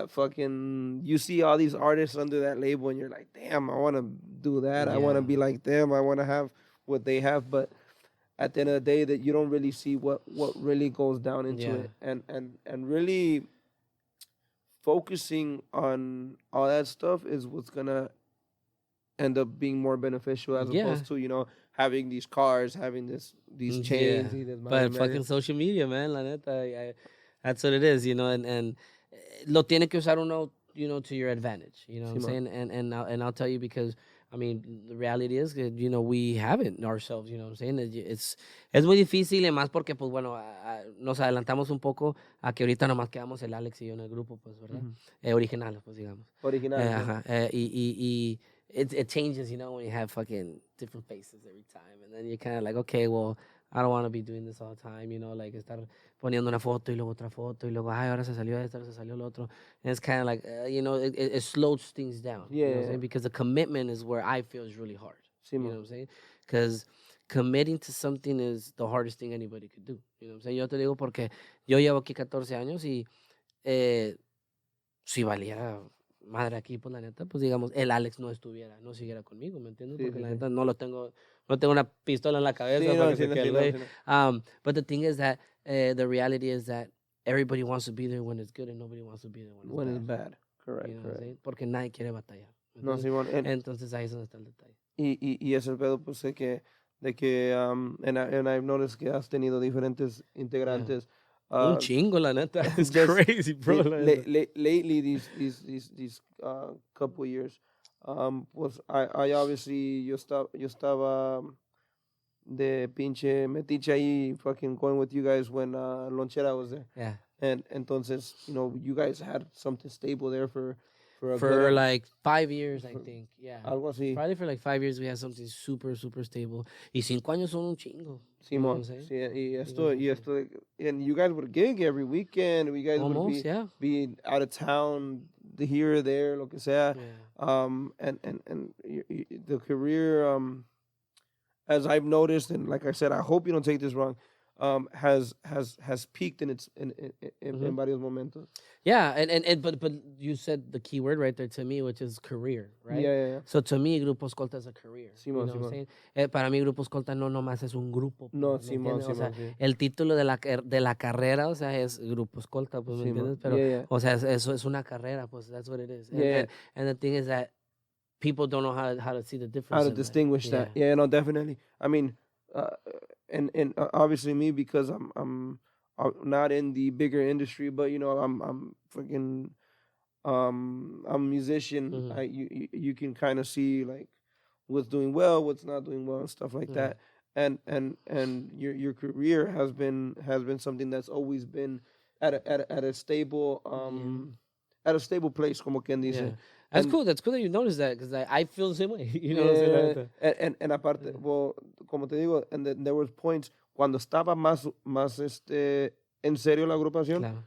fucking, you see all these artists under that label, and you're like, damn, I want to do that, I want to be like them, I want to have what they have, but at the end of the day, that you don't really see what really goes down into it, and really focusing on all that stuff is what's gonna end up being more beneficial as opposed to, you know, having these cars, having these chains. But fucking social media, man, la neta, that's what it is, you know, and lo tiene que usar uno, you know, to your advantage, you know what I'm saying, and I'll tell you because, I mean, the reality is that, you know, we haven't ourselves, you know what I'm saying? Es muy difícil, y más porque, pues, bueno, nos adelantamos un poco a que ahorita nomás quedamos el Alex y yo en el grupo, pues, ¿verdad? Originales, pues, digamos. Originales. Y it changes, you know, when you have fucking different faces every time. And then you're kind of like, okay, well, I don't want to be doing this all the time, you know, like estar poniendo una foto y luego otra foto y luego, ay, ahora se salió esto, ahora se salió lo otro. And it's kind of like, you know, it slows things down. Yeah. You know what I'm saying? Because the commitment is where I feel is really hard. Sí, you know what I'm saying? Because committing to something is the hardest thing anybody could do. You know what I'm saying? Yo te digo porque yo llevo aquí 14 años y si valiera madre aquí, pues la neta, pues digamos, el Alex no siguiera conmigo, ¿me entiendes? Sí, Porque sí, la sí. neta no tengo una pistola en la cabeza Sí, para no, que se sí, no, quede sí, el no, güey. sí, no. But the thing is that the reality is that everybody wants to be there when it's good and nobody wants to be there when When it's it's bad. bad. Correct, You know what I'm correct. saying? Porque nadie quiere batallar. ¿me No, entiendes? Simón. Entonces ahí es donde está el detalle. Y ese pedo, pues, de que and I've noticed que has tenido diferentes integrantes. Un chingo, la neta. It's Just crazy, bro. La neta. lately, these couple years, pues, I obviously, yo estaba de pinche metiche ahí, fucking going with you guys when Lonchera was there. Yeah. And entonces, you guys had something stable there for a For good, like 5 years, I think. Yeah. algo así. Probably for like 5 years we had something super, super stable. Y 5 años son un chingo. You know what I'm Simón, saying? sí, y esto, and you guys would gig every weekend. You guys Almost, would yeah. be out of town, here or there, lo que sea. Yeah. And the career, as I've noticed, and like I said, I hope you don't take this wrong, has peaked in varios momentos. Yeah, and but you said the key word right there to me, which is career, right? Yeah. So to me, Grupo Escolta is a career. Simón, you know what I'm Simón. saying? Para mí, Grupo Escolta no nomás es un grupo. No, pues, ¿me Simón, entiendes? O sea, Simón, sí. el título de la carrera, o sea, es Grupo Escolta, pues, ¿me Simón. entiendes? Pero, Yeah. o sea, eso es una carrera, pues, that's what it is. Yeah. And the thing is that people don't know how to see the difference. How to in distinguish that? Yeah, no, definitely. I mean, and obviously me, because I'm not in the bigger industry, but I'm freaking I'm a musician. Mhm. You can kind of see like what's doing well, what's not doing well, and stuff like Yeah. that. And your career has been something that's always been at a stable at a stable place, como quien dice. Yeah. That's And- cool. That's cool that you noticed that because I feel the same way. You know what I'm saying? La neta. And aparte, well, como te digo, and then there was points cuando estaba más en serio la agrupación, Claro.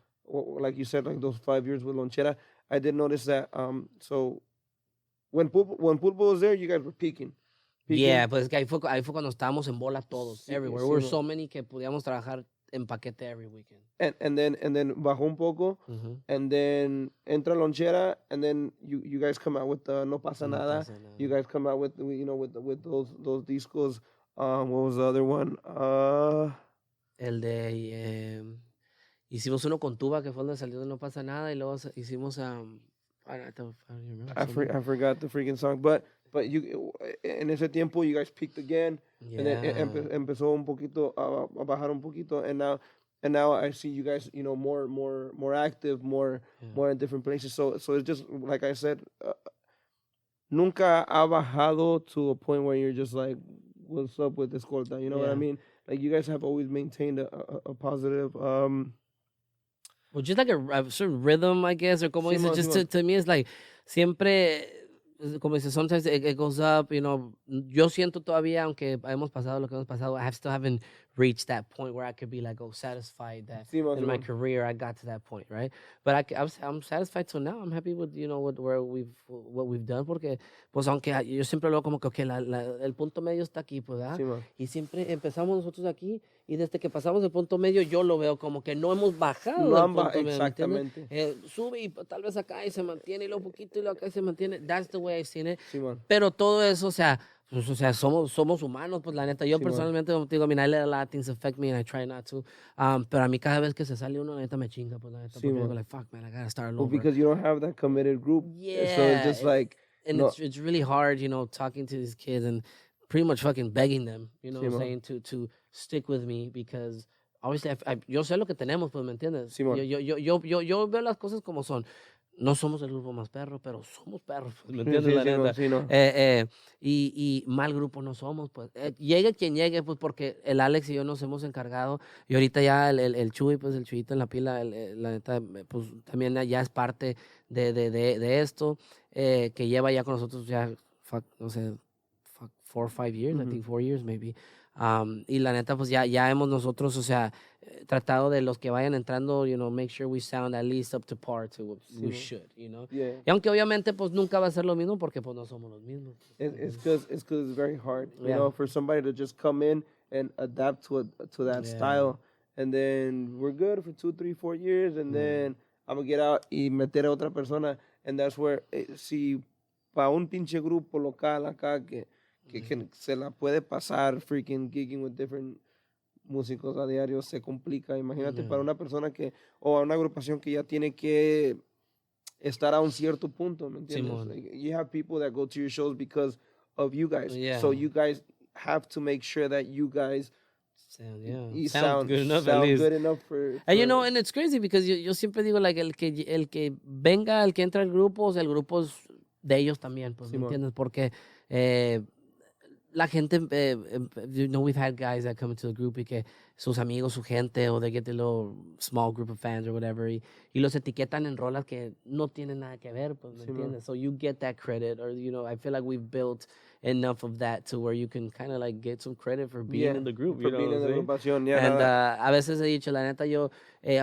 like you said, like those 5 years with Lonchera, I did notice that. So when Pulpo was there, you guys were peaking. Yeah, pues que ahí fue cuando estábamos en bola todos, Sí, everywhere. sí, We were no. so many que podíamos trabajar en paquete every weekend. And then bajó un poco, and then entra Lonchera, and then you guys come out with No Pasa No Nada. Pasa Nada. You guys come out with with those discos. What was the other one? El de hicimos uno con tuba que fue donde salió de No Pasa Nada y luego hicimos I don't remember. I forgot the freaking song, but you en ese tiempo you guys peaked again, and then empezó un poquito a bajar un poquito, and now I see you guys more active, more in different places. So it's just like I said, nunca ha bajado to a point where you're just like, what's up with Escolta? You know what I mean? Like you guys have always maintained a positive. Well, just like a certain rhythm, I guess, or como dice, Simón, just Simón. to me, it's like, siempre, como dice, sometimes it goes up, yo siento todavía, aunque hemos pasado lo que hemos pasado, I still haven't reached that point where I could be like, satisfied that Simón, in my Simón. career I got to that point, right? But I'm satisfied till now. I'm happy with, what we've done, porque, pues, aunque yo siempre lo veo como que, okay, el punto medio está aquí, pues, ¿verdad? Simón. Y siempre empezamos nosotros aquí, y desde que pasamos el punto medio, yo lo veo como que no hemos bajado No del han punto medio, ¿me exactamente. entiendes? Sube y tal vez acá y se mantiene, y luego poquito y luego acá y se mantiene. That's the way I've seen it. Simón. Pero todo eso, o sea, somos humanos, pues la neta. Yo Simón. personalmente, como te digo, I let a lot of things affect me and I try not to. Pero a mí cada vez que se sale uno, la neta me chinga, pues la neta. Porque Simón. digo, like, fuck, man, I gotta start all Well, over. because you don't have that committed group. Yeah. So it's just like. And no. it's really hard, talking to these kids and pretty much fucking begging them, Simón. saying to stick with me because obviously yo sé lo que tenemos, pues, ¿me entiendes? Simón. Yo veo las cosas como son. No somos el grupo más perro, pero somos perros, pues, ¿me entiendes? La neta. Sí, no. Y mal grupo no somos, pues. Llegue quien llegue, pues, porque el Alex y yo nos hemos encargado. Y ahorita ya el Chuy, pues, el Chuyito en la pila, la neta, pues, también ya es parte de esto, que lleva ya con nosotros ya, no sé, 4 or 5 years, I think 4 years maybe. Y la neta, pues ya hemos nosotros, o sea, tratado de los que vayan entrando, make sure we sound at least up to par to what we should, Yeah. Y aunque obviamente pues nunca va a ser lo mismo porque pues no somos los mismos. It's because it's very hard, Yeah. for somebody to just come in and adapt to that style, and then we're good for 2, 3, 4 years, and then I'm gonna get out y meter a otra persona, and that's where si para un pinche grupo local acá que se la puede pasar freaking gigging with different músicos a diario se complica. Imagínate para una persona o a una agrupación que ya tiene que estar a un cierto punto, ¿me entiendes? Like, you have people that go to your shows because of you guys. Yeah. So you guys have to make sure that you guys sound good enough at sound least. good enough for And and it's crazy because yo siempre digo, like, el que venga, el que entra al grupo, o sea, el grupo es de ellos también, pues, ¿me entiendes? Porque la gente, we've had guys that come into the group y que sus amigos, su gente, o they get the little small group of fans or whatever, y los etiquetan en rolas que no tienen nada que ver, pues, ¿me entiendes? So you get that credit, or, I feel like we've built enough of that to where you can kind of like get some credit for being in the group, for being in the agrupación, yeah. And a veces he dicho, la neta,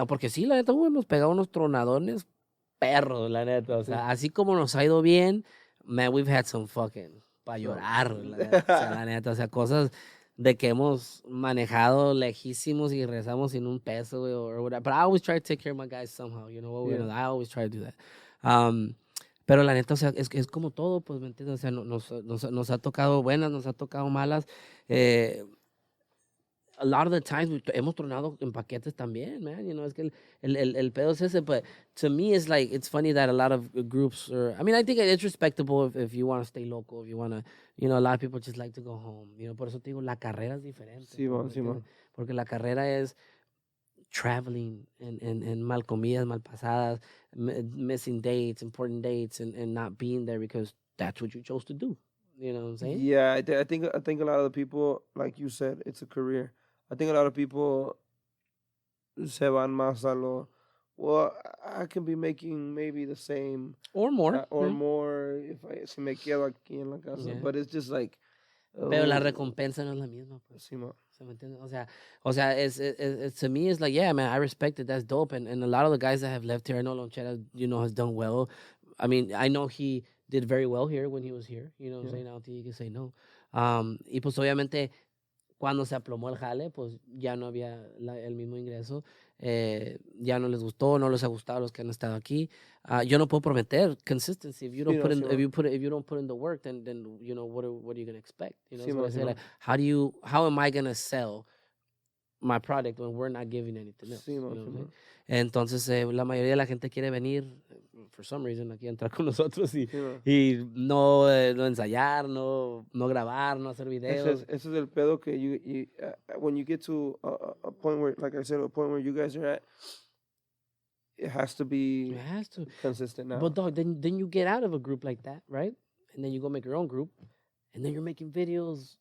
porque sí, la neta, hemos pegado unos tronadones perros, la neta, o sea, así como nos ha ido bien, man, we've had some fucking para llorar, la neta, o sea, cosas de que hemos manejado lejísimos y regresamos sin un peso, or whatever. But I always try to take care of my guys somehow, I always try to do that. Pero la neta, o sea, es como todo, pues, ¿me entiendes? O sea, nos ha tocado buenas, nos ha tocado malas. A lot of the times hemos tronado en paquetes también, man. Es que el pedo es ese, but to me it's like, it's funny that a lot of groups I think it's respectable if you want to stay local, if you want to, a lot of people just like to go home. Por eso te digo, la carrera es diferente. Sí, porque la carrera es traveling en mal comidas, mal pasadas, missing dates, important dates, and not being there because that's what you chose to do. You know what I'm saying? Yeah, I think a lot of the people, like you said, it's a career. I think a lot of people se van más a well, I can be making maybe the same or more, more si me quedo aquí en la casa. But it's just like. Pero la recompensa no es la misma, pues. Sí, ma. ¿Se me entiende? O sea, to me, it's like, yeah, man, I respect it. That's dope. And a lot of the guys that have left here, I know Lonchera, has done well. I mean, I know he did very well here when he was here. You know what I'm saying? I don't think you can say no. Y pues obviamente, cuando se aplomó el jale, pues ya no había el mismo ingreso. Ya no les gustó, no les ha gustado a los que han estado aquí. Yo no puedo prometer consistency. If you don't if you don't put in the work, then what are you going to expect? Like, how am I going to sell my product when we're not giving anything else? Entonces, la mayoría de la gente quiere venir, for some reason, aquí a entrar con nosotros y no ensayar, no grabar, no hacer videos. Ese es el pedo que when you get to a point where, like I said, a point where you guys are at, it has to be consistent now. But dog, then you get out of a group like that, right? And then you go make your own group, and then you're making videos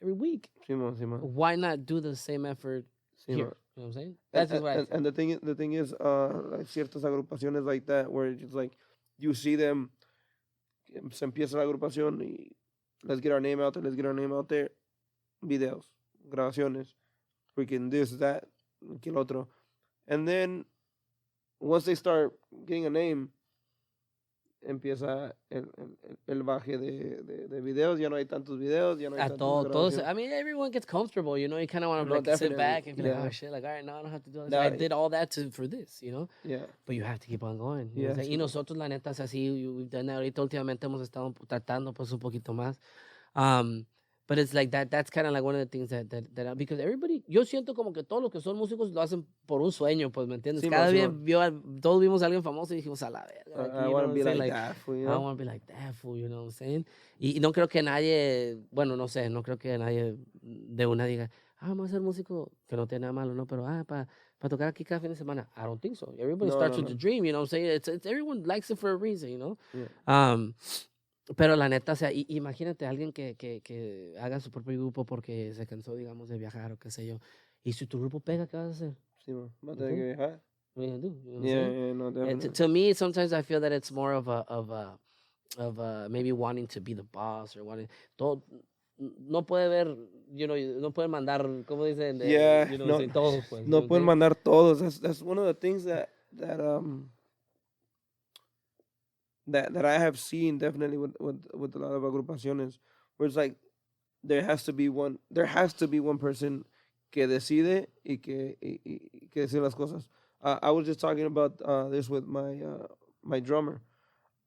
every week. Why not do the same effort here? You know what I'm saying? That's just what I say. And the thing is, like ciertas agrupaciones like that, where it's like, you see them, se empieza la agrupación y let's get our name out there, videos, grabaciones, freaking this, that, que el otro. And then, once they start getting a name, empieza el baje de videos, ya no hay tantos videos, ya no hay tantos todos, I mean, everyone gets comfortable, you kind of want to sit back and be like, oh shit, like, all right, now I don't have to do this. I did all that for this, Yeah. But you have to keep on going. Yeah, y nosotros, la neta, es así, we've done that. Ahorita últimamente hemos estado tratando pues un poquito más. But it's like that's kind of like one of the things that because everybody, yo siento como que todos los que son músicos lo hacen por un sueño, pues, ¿me entiendes? Sí, Cada día todos vimos a alguien famoso y dijimos, a la verga. I want to be like that fool, I want to be like that fool, you know what I'm saying? Y no creo que nadie, bueno, no sé, no creo que nadie de una diga, vamos a ser músico, que no tiene nada malo, ¿no? Pero, para tocar aquí cada fin de semana. I don't think so. Everybody starts with a dream, you know what I'm saying? It's everyone likes it for a reason, you know? Yeah. Pero la neta, o sea, imagínate a alguien que haga su propio grupo porque se cansó, digamos, de viajar o qué sé yo. Y si tu grupo pega, ¿qué vas a hacer? Sí, va a tener que viajar. What are you gonna do? You know what I'm Yeah, saying? no, definitely. To me, sometimes I feel that it's more of a maybe wanting to be the boss or wanting. no puede ver, no puede mandar, ¿cómo dicen? Yeah, no, sin todo, pues. no pueden mandar todos. That's one of the things that I have seen definitely with a lot of agrupaciones, where it's like there has to be one person que decide y que decide las cosas. I was just talking about this with my drummer.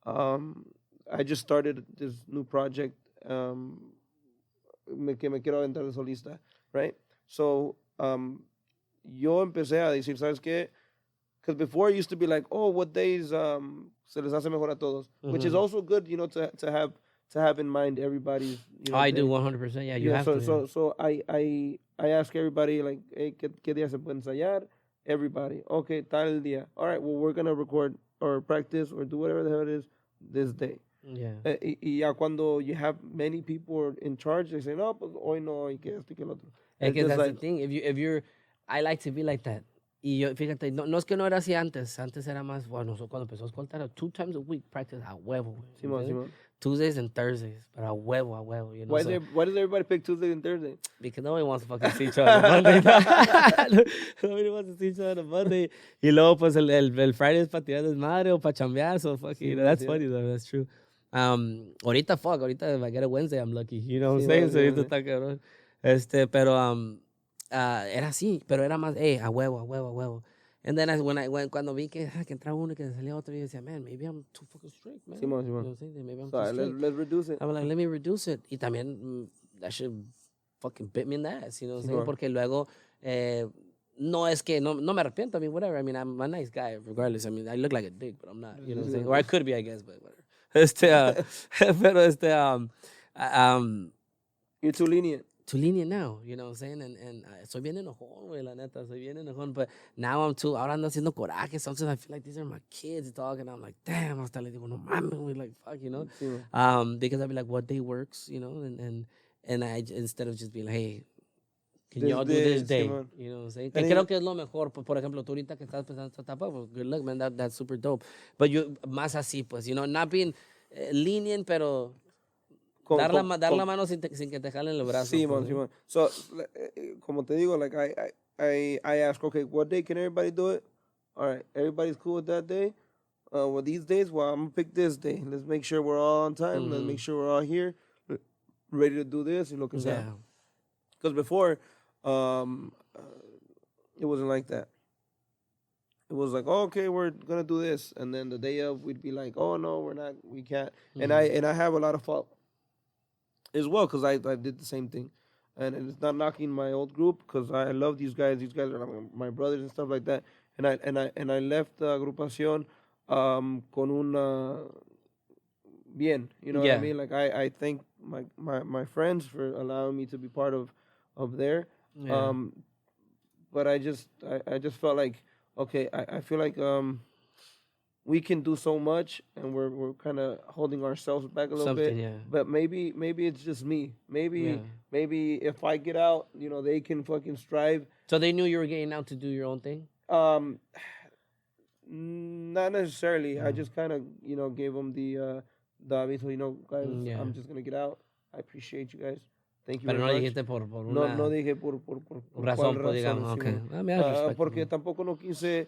I just started this new project que me quiero aventar de solista, right? So yo empecé a decir, ¿sabes qué? Because before it used to be like, oh, what days se les hace mejor a todos, which is also good, to have in mind everybody's. I do 100%. Yeah, you have to. So I ask everybody like, hey, ¿qué día se puede ensayar? Everybody, okay, tal día. All right, well, we're gonna record or practice or do whatever the hell it is this day. Yeah. Y ya cuando you have many people in charge, they say, no, pues hoy no, y que esto y que el otro. Es que that's the thing. If you're, I like to be like that. Y yo, fíjate, no es que no era así antes. Antes era más, bueno, cuando empezó a escoltar, 2 times a week practice a huevo. Simón. Tuesdays and Thursdays, but a huevo. Why does everybody pick Tuesday and Thursday? Because nobody wants to fucking see each other on Monday. Nobody wants to see each other on Monday. Y luego, pues, el Friday es para tirar desmadre o para chambear. So, fucking, that's funny, though. That's true. Ahorita if I get a Wednesday, I'm lucky. You know what I'm saying? So, ahorita está cabrón. Pero, era así, pero era más, a huevo. And then cuando vi que entraba uno y que salía otro, yo decía, man, maybe I'm too fucking strict, man. Simón. You know what I'm saying? Maybe I'm So, too strict. let's reduce it. I'm like, let me reduce it. Y también, that shit fucking bit me in the ass, you know what I'm saying? Simón. Porque luego, no es que, no me arrepiento, I mean, whatever. I mean, I'm a nice guy, regardless. I mean, I look like a dick, but I'm not, you know what I'm saying? Or I could be, I guess, but whatever. Pero You're too lenient. too lenient now, you know what I'm saying? And soy bien enojón, güey, la neta, soy bien enojón. But now ahora ando haciendo coraje. Sometimes I feel like these are my kids talking. I'm like, damn, hasta le digo, no mames, güey, like, fuck, you know? Because I'd be like, what day works, you know? And I, instead of just being like, hey, can y'all do this day? You know what I'm saying? Que creo que es lo mejor. Por ejemplo, tú ahorita que estás pensando esta etapa, pues, good luck, man, that's super dope. But más así, pues, you know, not being lenient, pero... Dar la mano sin que te jalen el brazo. Simón. So, como te digo, like I ask, okay, what day can everybody do it? All right, everybody's cool with that day. Well, these days, well, I'm gonna pick this day. Let's make sure we're all on time. Let's make sure we're all here, ready to do this. Y lo que sea. Because before, it wasn't like that. It was like, oh, okay, we're gonna do this, and then the day of, we'd be like, oh no, we're not, we can't. And I have a lot of fault as well, because I did the same thing. And it's not knocking my old group, because I love these guys. These guys are my brothers and stuff like that. And I left the agrupación con un bien. You know what I mean? Like I thank my friends for allowing me to be part of there. Yeah. But I just felt like, okay, I feel like we can do so much, and we're kind of holding ourselves back a little bit. Yeah. But maybe it's just me. Maybe if I get out, you know, they can fucking strive. So they knew you were getting out to do your own thing? Not necessarily. I just kind of, you know, gave them the aviso, you know, guys, I'm just gonna get out. I appreciate you guys. Thank you Pero very no much. dijiste por una... No dije por razón, cuál pues, digamos. Simón. Okay. Porque tampoco no quise...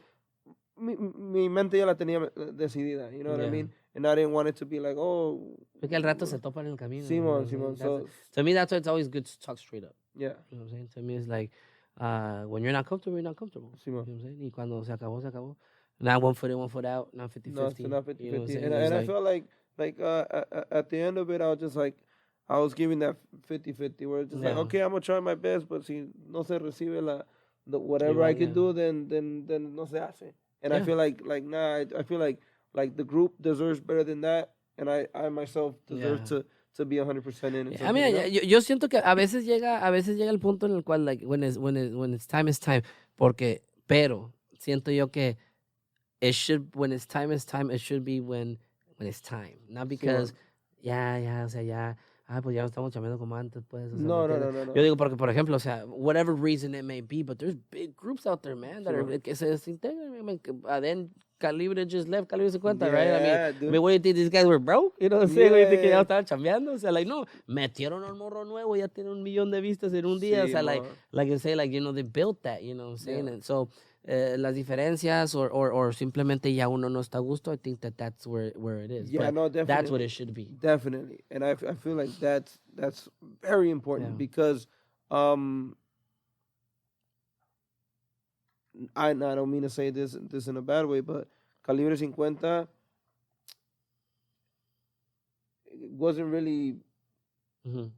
Mi mente ya la tenía decidida, you know what I mean? And I didn't want it to be like, oh... Porque al rato se topan en el camino. Simón. So, to me, that's why it's always good to talk straight up. yeah. You know what I'm saying? To me, it's like, when you're not comfortable, you're not comfortable. Simón. You know what I'm saying? Y cuando se acabó, se acabó. Not 1 foot in, 1 foot out, not 50-50. No, it's not 50-50. You know what I'm saying? And I felt like at the end of it, I was just like, I was giving that 50-50, where it's just like, okay, I'm going to try my best, but si no se recibe whatever I can do, then no se hace. And I feel like nah, I feel like the group deserves better than that, and I myself deserve to be 100% in it. I mean, yo siento que a veces llega el punto en el cual, like, when it's time, it's time. Pero siento yo que when it's time, it should be when it's time. Not because, o sea, pues ya no estamos chambeando como antes, pues. O sea, No. Yo digo porque, por ejemplo, o sea, whatever reason it may be, but there's big groups out there, man, that are, que se desintegran, man, Calibre just left Calibre 50, Yeah, right? I dude. mean, what do you think? These guys were broke? You know what I'm saying? What do you think que ya Yeah. estaban chambeando? O sea, like, no, metieron al morro nuevo, ya tiene 1,000,000 de vistas en un día. O Sí, sea, man. like you say, like, you know, they built that, you know what I'm saying? Yeah. And so, las diferencias or simplemente ya uno no está a gusto, I think that's where it is. Yeah, But no, definitely. that's what it should be. Definitely, and I feel like that's very important Yeah. because I don't mean to say this in a bad way, but Calibre 50 wasn't really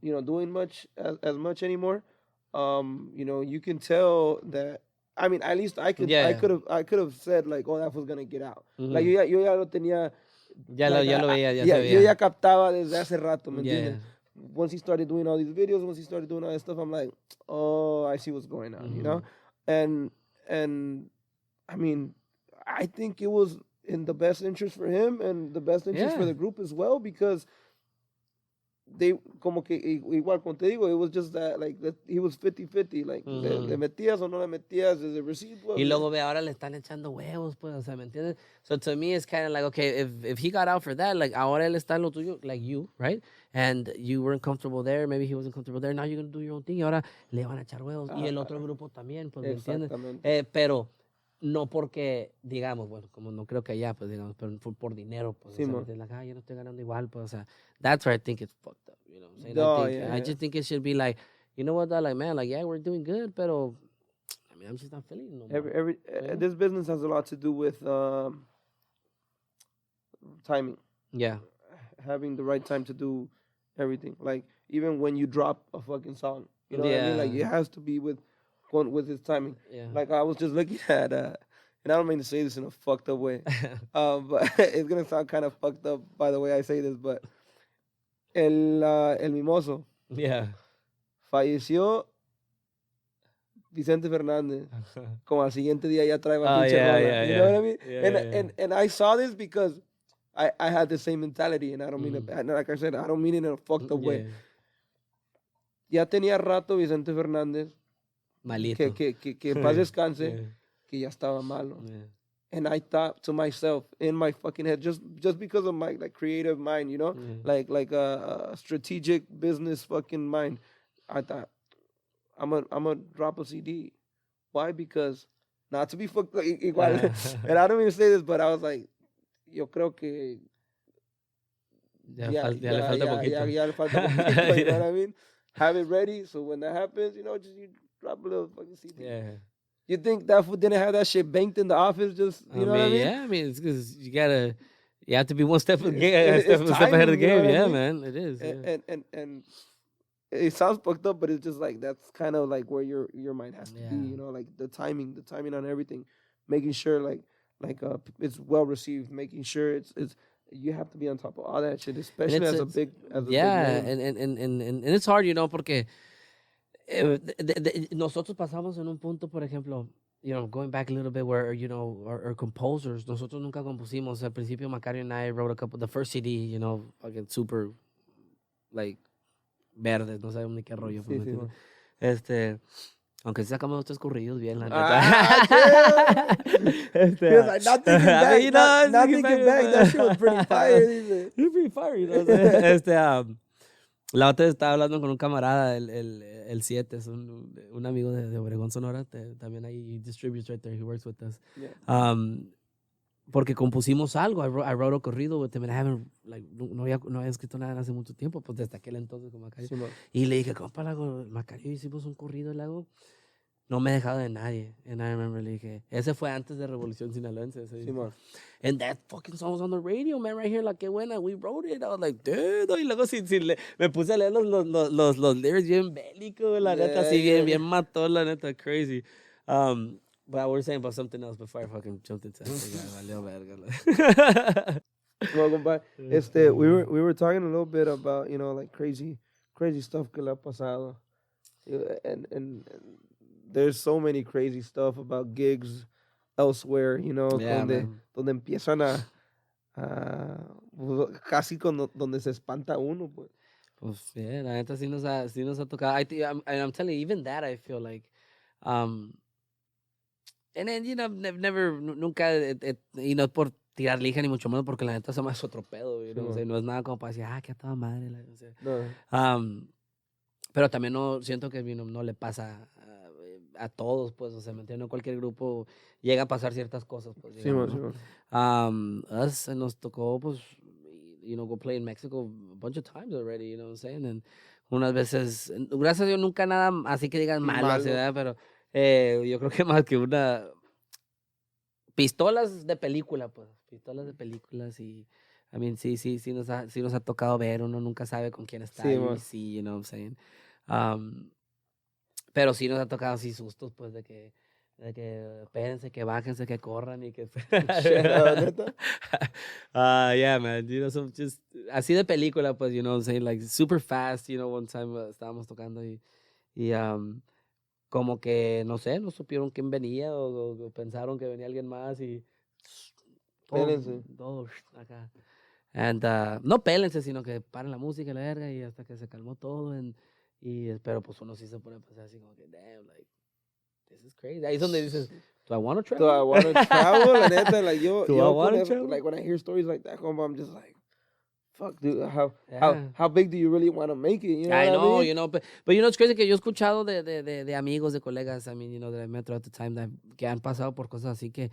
doing much as much anymore. You can tell that. I mean, at least I could have said like, oh, that was gonna get out. Like yo ya lo tenía. Ya lo veía, ya se Yo veía. ya captaba desde hace rato, ¿me entiendes? Yeah. Once he started doing all these videos, once he started doing all this stuff, I'm like, oh, I see what's going on, you know? And I mean, I think it was in the best interest for him and the best interest for the group as well, because they, como que, igual, como te digo, it was just that, like, that he was 50-50, like, le metías o no le metías, does it receive? Well, y luego ve, ahora le están echando huevos, pues, o sea, ¿me entiendes? So to me, it's kind of like, okay, if he got out for that, like, ahora él está en lo tuyo, like you, right? And you weren't comfortable there, maybe he wasn't comfortable there, now you're going to do your own thing, y ahora le van a echar huevos, y el otro grupo también, pues, ¿me entiendes? Pero no porque, digamos, bueno, como no creo que allá, pues, digamos, pero por dinero, pues, Sí, o sea, like, yo no estoy ganando igual, pues, o sea, that's where I think it's fucked up, you know what I'm saying? No, I just think it should be like, you know what, like, man, like, yeah, we're doing good, pero, I mean, I'm just not feeling no more. This business has a lot to do with timing. Yeah. Having the right time to do everything. Like, even when you drop a fucking song, you know what I mean? Like, it has to be with his timing. Yeah. Like, I was just looking at, and I don't mean to say this in a fucked up way, but it's gonna sound kind of fucked up by the way I say this, but el Mimoso Yeah. falleció Vicente Fernández. Como al siguiente día ya trae Oh, pinche yeah, rola. yeah, You yeah. know what I mean? Yeah, And I saw this because I had the same mentality, and I don't mean it, and like I said, I don't mean it in a fucked up way. Ya tenía rato Vicente Fernández Malito. que en paz descanse, que ya estaba malo. Yeah. And I thought to myself in my fucking head, just because of my like creative mind, you know, like a strategic business fucking mind, I thought I'm gonna drop a CD. Why? Because not to be fucked igual, and I don't mean to say this, but I was like, yo creo que Ya le falta poquito. ya le falta poquito, you know what I mean? Have it ready, so when that happens, just you drop a little fucking CD. Yeah. You think that fool didn't have that shit banked in the office? Just you know what I mean? Yeah, I mean, it's because you have to be one step ahead It's of the timing, you know game. what I Yeah, mean? man, it is. Yeah. And it sounds fucked up, but it's just like that's kind of like where your mind has to be, like the timing on everything, making sure like it's well received, making sure it's you have to be on top of all that shit, especially as a big name. And it's hard, porque nosotros pasamos en un punto, por ejemplo, going back a little bit where, our composers, nosotros nunca compusimos. Al principio, Macario and I wrote the first CD, fucking super, like, verdes, no sabemos ni qué rollo. Sí, aunque sí sacamos nuestros corridos bien, la neta. He was like, not thinking back, not thinking back, that shit was pretty fire. It was pretty fire, La otra vez estaba hablando con un camarada, el 7, es un amigo de Obregón, Sonora, también ahí, he distributes right there, he works with us. Yeah. Porque compusimos algo, I wrote a corrido with him, and I haven't, like, no había escrito nada hace mucho tiempo, pues desde aquel entonces con Macario. Sí, y le dije, compa, Macario, hicimos un corrido, y le hago, no me he dejado de nadie. And I remember, le dije, ese fue antes de Revolución Sinaloense. Sí, and that fucking song was on the radio, man, right here, la que buena, we wrote it. I was like, dude, y luego me puse a leer los lyrics bien bélicos, la neta, así bien mató, la neta, crazy. But we're saying about something else before I fucking jumped into that. Welcome back. We were talking a little bit about, like crazy stuff que le ha pasado. And there's so many crazy stuff about gigs elsewhere, donde empiezan a casi donde se espanta uno, pues. Pues, yeah, la neta sí nos ha tocado. I'm telling you, even that I feel like, And then, you know, nunca, y no es por tirar lija ni mucho menos, porque la neta eso es otro pedo, you know, o sea, no es nada como para decir, que a toda madre, o sea. No. Pero también no siento que no le pasa a todos, pues, o sea, ¿me entiendes? No cualquier grupo llega a pasar ciertas cosas, pues, digamos, Sí, ¿no? Us, nos tocó, pues, you know, go play in Mexico a bunch of times already, you know what I'm saying? And unas veces, gracias a Dios, nunca nada así que digan malo, Malo. ¿verdad? Pero yo creo que más que una... Pistolas de película, pues, pistolas de películas y... I mean, sí nos ha tocado ver, uno nunca sabe con quién está sí, you know what I'm saying? Pero sí nos ha tocado así sustos, pues, de que espérense, que bájense, que corran y que... ¿Neta? Yeah, man, you know, just, así de película, pues, you know what I'm saying? Like, super fast, you know, one time estábamos tocando y como que, no sé, no supieron quién venía o pensaron que venía alguien más y... Todo acá. And, no pélense, sino que paren la música y la verga y hasta que se calmó todo. Pero pues uno sí se pone a pensar así como que, damn, like, this is crazy. Ahí es donde dices, do I want to travel? Do I want to travel? La neta, like, Do I want to travel? Like, when I hear stories like that, I'm just like, fuck, dude, how big do you really want to make it? You know I what know, I mean? you know, but you know, it's crazy que yo he escuchado de amigos, de colegas, I mean, you know, that I met throughout the time, que han pasado por cosas así que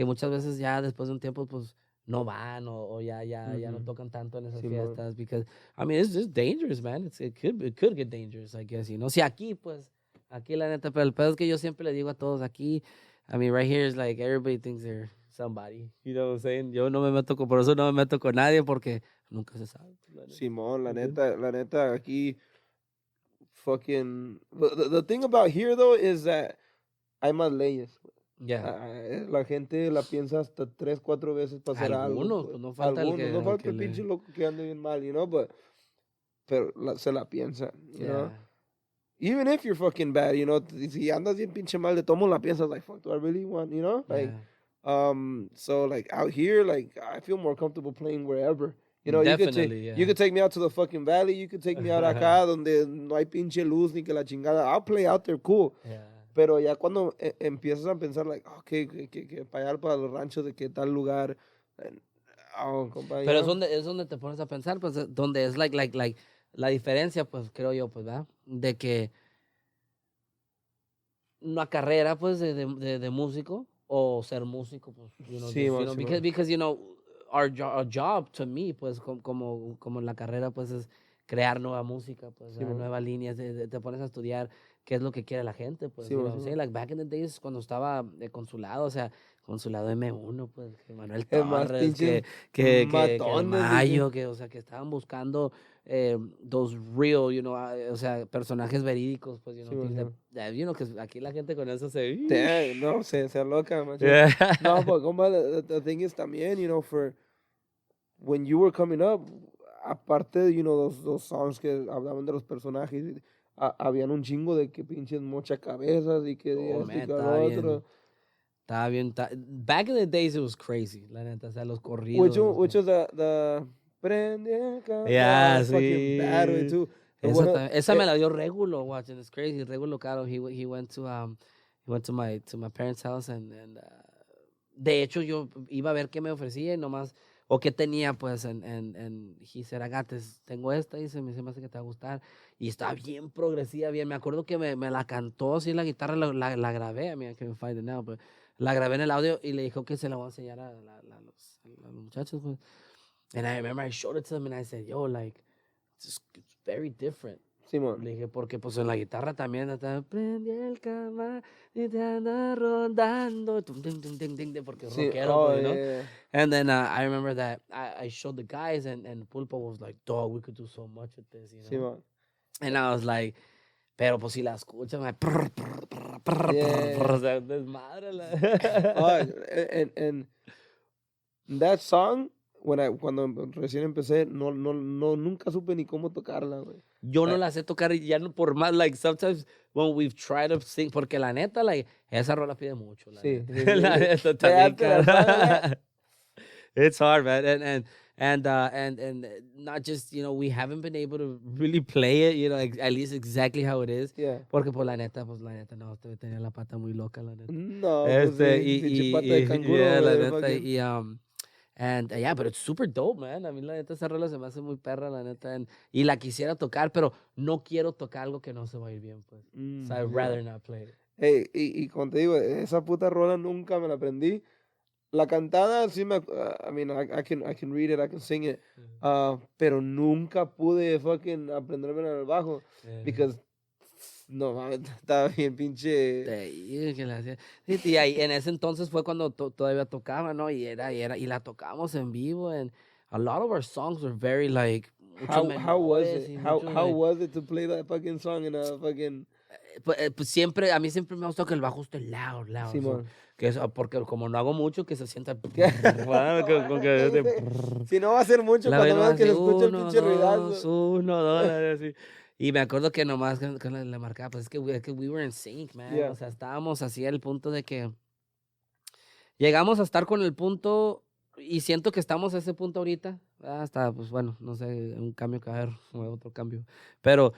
muchas veces ya después de un tiempo, pues, no van o ya no tocan tanto en esas fiestas, because, I mean, it's just dangerous, man. It could get dangerous, I guess, you know. Si aquí, pues, aquí la neta, pero el pedo es que yo siempre le digo a todos aquí, I mean, right here is like everybody thinks they're somebody, you know what I'm saying? Yo no me meto por eso no me meto con nadie porque nunca se sabe. Simón, la neta, aquí, fucking, the thing about here, though, is that hay más leyes. Yeah. La gente la piensa hasta 3, 4 veces para hacer algo. Pues no falta el que... No falta el pinche loco que ande bien mal, you know, pero se la piensa, you know. Even if you're fucking bad, you know, si andas bien pinche mal de tomo, la piensas, like, fuck, do I really want, you know? Like, so, like, out here, like, I feel more comfortable playing wherever. You know, you could take me out to the fucking valley, you could take me out acá donde no hay pinche luz ni que la chingada. I'll play out there, cool. Yeah. Pero ya cuando empiezas a pensar, like, okay, que para allá, para los ranchos de qué tal lugar. Compa, pero es donde te pones a pensar, pues, donde es like la diferencia, pues, creo yo, pues, ¿verdad? De que una carrera, pues, de músico o ser músico, pues, you know, sí, because, you know, our job, to me, pues, como la carrera, pues, es crear nueva música, pues, sí, nuevas líneas, te pones a estudiar qué es lo que quiere la gente, pues, like back in the days, cuando estaba de consulado, o sea, consulado M1, pues, que Manuel Torres, que Mayo, o sea, que estaban buscando those real, you know, o sea, personajes verídicos, pues, you know, que aquí la gente con eso se... no, se aloca, macho. No, but compa, the thing is también, you know, for when you were coming up, aparte, you know, those songs que hablaban de los personajes, habían un chingo de que pinches mocha cabezas y que estaba bien. Back in the days it was crazy, la neta, o sea, los corridos. Which was the prende el campo. Yeah, sí. Fucking bad way too. Esa me la dio Regulo watching. It's crazy. Regulo Caro, he went to my parents' house and de hecho yo iba a ver qué me ofrecía y nomás o qué tenía, pues, en he said, Agates, tengo esta, y se me hace que te va a gustar, y está bien progresiva, bien, me acuerdo que me la cantó así en la guitarra, la grabé, I mean, I can't find it now, pero la grabé en el audio, y le dijo que se la voy a enseñar a los muchachos, pues, and I remember I showed it to them, and I said, yo, like, it's very different. Simón. Le dije, porque pues en la guitarra también está, prendí el cama y te anda rondando, porque rockero, you know? Yeah. And then I remember that I showed the guys and Pulpo was like, dog, we could do so much with this, you know? Simón. And I was like, pero pues si la escuchan, like, o sea, desmadre. And that song, cuando recién empecé, nunca supe ni cómo tocarla, güey. Yo no la sé tocar y ya no por más, like, sometimes when we've tried to sing, porque la neta, like, esa rola pide mucho. La neta también, cara. It's hard, man. and not just, you know, we haven't been able to really play it, you know, at least exactly how it is. Yeah. Porque pues la neta, no, tenía la pata muy loca, la neta. No, pues sí, pinche pata de canguro, yeah, la güey, neta, fucking- and yeah, but it's super dope, man. A mí la neta esa rola se me hace muy perra, la neta, y la quisiera tocar, pero no quiero tocar algo que no se va a ir bien, pues. So I'd rather not play it. Hey, y como te digo, esa puta rola nunca me la aprendí. La cantada, sí I mean, I can read it, I can sing it. Pero nunca pude fucking aprenderme el bajo. Because, no mames, estaba bien pinche. Que la hacía. Sí, y ahí, en ese entonces fue cuando todavía tocaba, ¿no? Y la tocamos en vivo, and a lot of our songs were very like How was menores it? y How like, was it to play that fucking song in a fucking... pues siempre, a mí siempre me gustó que el bajo esté loud. Simón. Que eso, porque como no hago mucho, que se sienta. Si no va a ser mucho, La cuando vaina veas que se así, escucha el 1, pinche 2, ruidazo. 1, 2, así. Y me acuerdo que nomás que le marcaba, pues es que we were in sync, man. Yeah. O sea, estábamos así al punto de que llegamos a estar con el punto, y siento que estamos a ese punto ahorita, hasta, pues bueno, no sé, un cambio que va a haber, otro cambio. Pero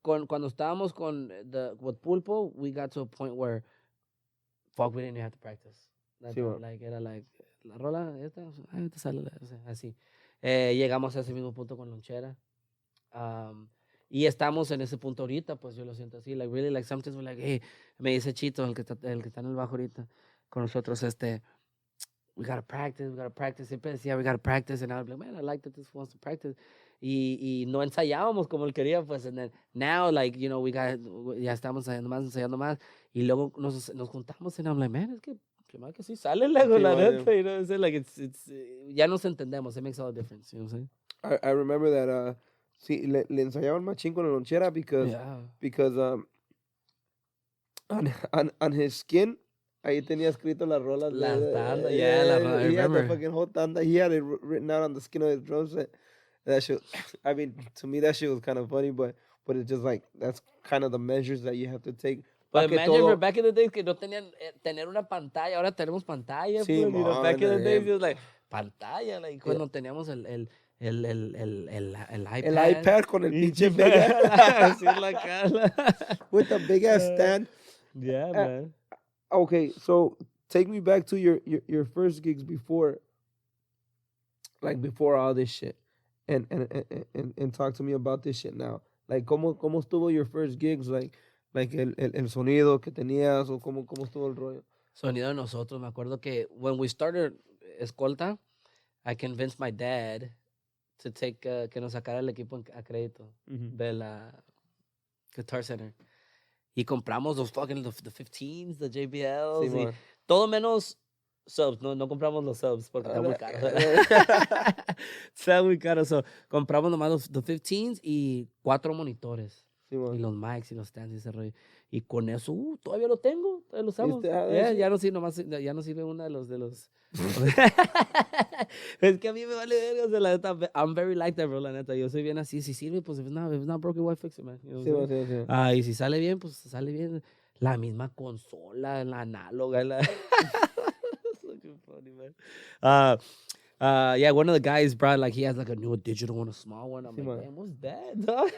cuando estábamos with Pulpo, we got to a point where, fuck, we didn't even have to practice. Sí, bueno. Like, era like, la rola, esta sale, o sea, así. Llegamos a ese mismo punto con Lonchera. Y estamos en ese punto ahorita, pues yo lo siento así, like, really, like, sometimes we're like, hey, me dice Chito, el que está en el bajo ahorita, con nosotros, we gotta practice, siempre decía, we gotta practice, and I was like, man, I like that this wants to practice, y no ensayábamos como él quería, pues, and then, now, like, you know, ya estamos ensayando más, y luego nos juntamos, and I'm like, man, es que sí sale luego, Sí, la man, neta, you know, like, it's, ya nos entendemos, it makes all the difference, you know what I'm saying? I remember that, sí, le ensayaban machín con la lonchera because on his skin, ahí tenía escrito las rolas. Las tandas, la rola, I he had the remember. fucking whole tanda. He had it written out on the skin of his drums. That shit, I mean, to me, that shit was kind of funny, but it's just like, that's kind of the measures that you have to take. But imagine for back in the days que no tenían tener una pantalla, ahora tenemos pantalla. Sí, pues, you know, back in the man, days it was like pantalla, like cuando teníamos el iPad. El iPad con el pinche big así en la cara. with the big ass stand. Yeah, man. Okay, so take me back to your first gigs before all this shit, and talk to me about this shit now. Like, cómo estuvo your first gigs, like el sonido que tenías, o cómo estuvo el rollo. Sonido de nosotros, me acuerdo que when we started Escolta, I convinced my dad to take, que nos sacara el equipo a crédito de la Guitar Center. Y compramos los fucking, the 15s, the JBLs, Sí, y todo menos subs. No compramos los subs porque está muy caro. Está muy caro. So, compramos nomás los 15s y 4 monitores. Sí, Y los mics y los stands y ese rollo. Y con eso, todavía lo tengo, todavía lo usamos. Yeah, ya no sirve una de los es que a mí me vale verga, o sea, la neta, I'm very like that, bro, la neta. Yo soy bien así, si sirve, pues if it's not broken, why fix it, man? You know what I'm saying? Sí. Y si sale bien, pues sale bien. La misma consola, la análoga, funny, man. Yeah, one of the guys brought, like, he has like a new digital one, a small one. I'm like, man, what's that, dog?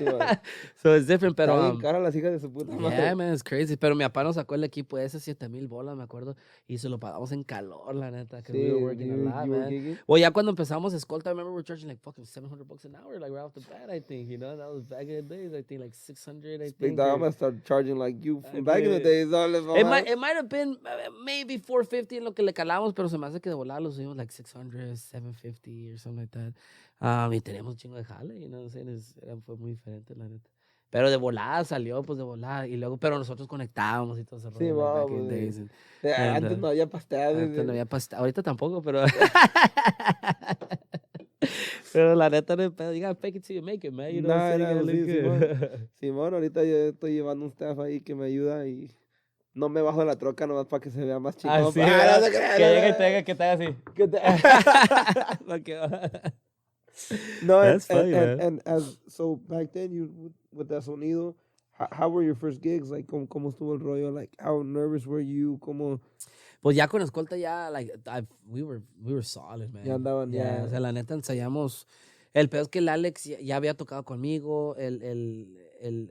So it's different, pero... Está bien cara las hijas de su puta madre. Yeah, man, it's crazy. Pero mi papá nos sacó el equipo ese, 7,000 bolas, me acuerdo, y se lo pagamos en calor, la neta, que we were working a lot, man. Well, ya cuando empezamos Escolta, I remember we were charging like fucking $700 an hour, like right off the bat, I think, you know, that was back in the days, I think like 600, I think. I'm gonna start charging like you back in the days. It might have been maybe 450 en lo que le calamos, pero se me hace que de volada los subimos like 600, 750 or something like that. Y teníamos un chingo de jale, you know what I'm saying? Fue muy diferente, la neta. Pero de volada salió, pues de volada. Y luego, pero nosotros conectábamos y todo ese rollo. Sí, like, antes no había pasteado. Antes no había pasteado. Ahorita tampoco, pero... pero la neta no es pedo. You gotta fake it till you make it, man. You know what I'm saying? Simón, ahorita yo estoy llevando un staff ahí que me ayuda y... No me bajo de la troca nomás para que se vea más chico. Sí, que llegue y te haga que te haga así. No, That's funny, man. And as so back then, you with that sonido, how were your first gigs? Like, ¿cómo estuvo el rollo? Like, how nervous were you? ¿Cómo? Pues ya con Escolta ya, like, we were solid, man. Ya andaban, ya. O sea, la neta ensayamos. El peor es que el Alex ya había tocado conmigo.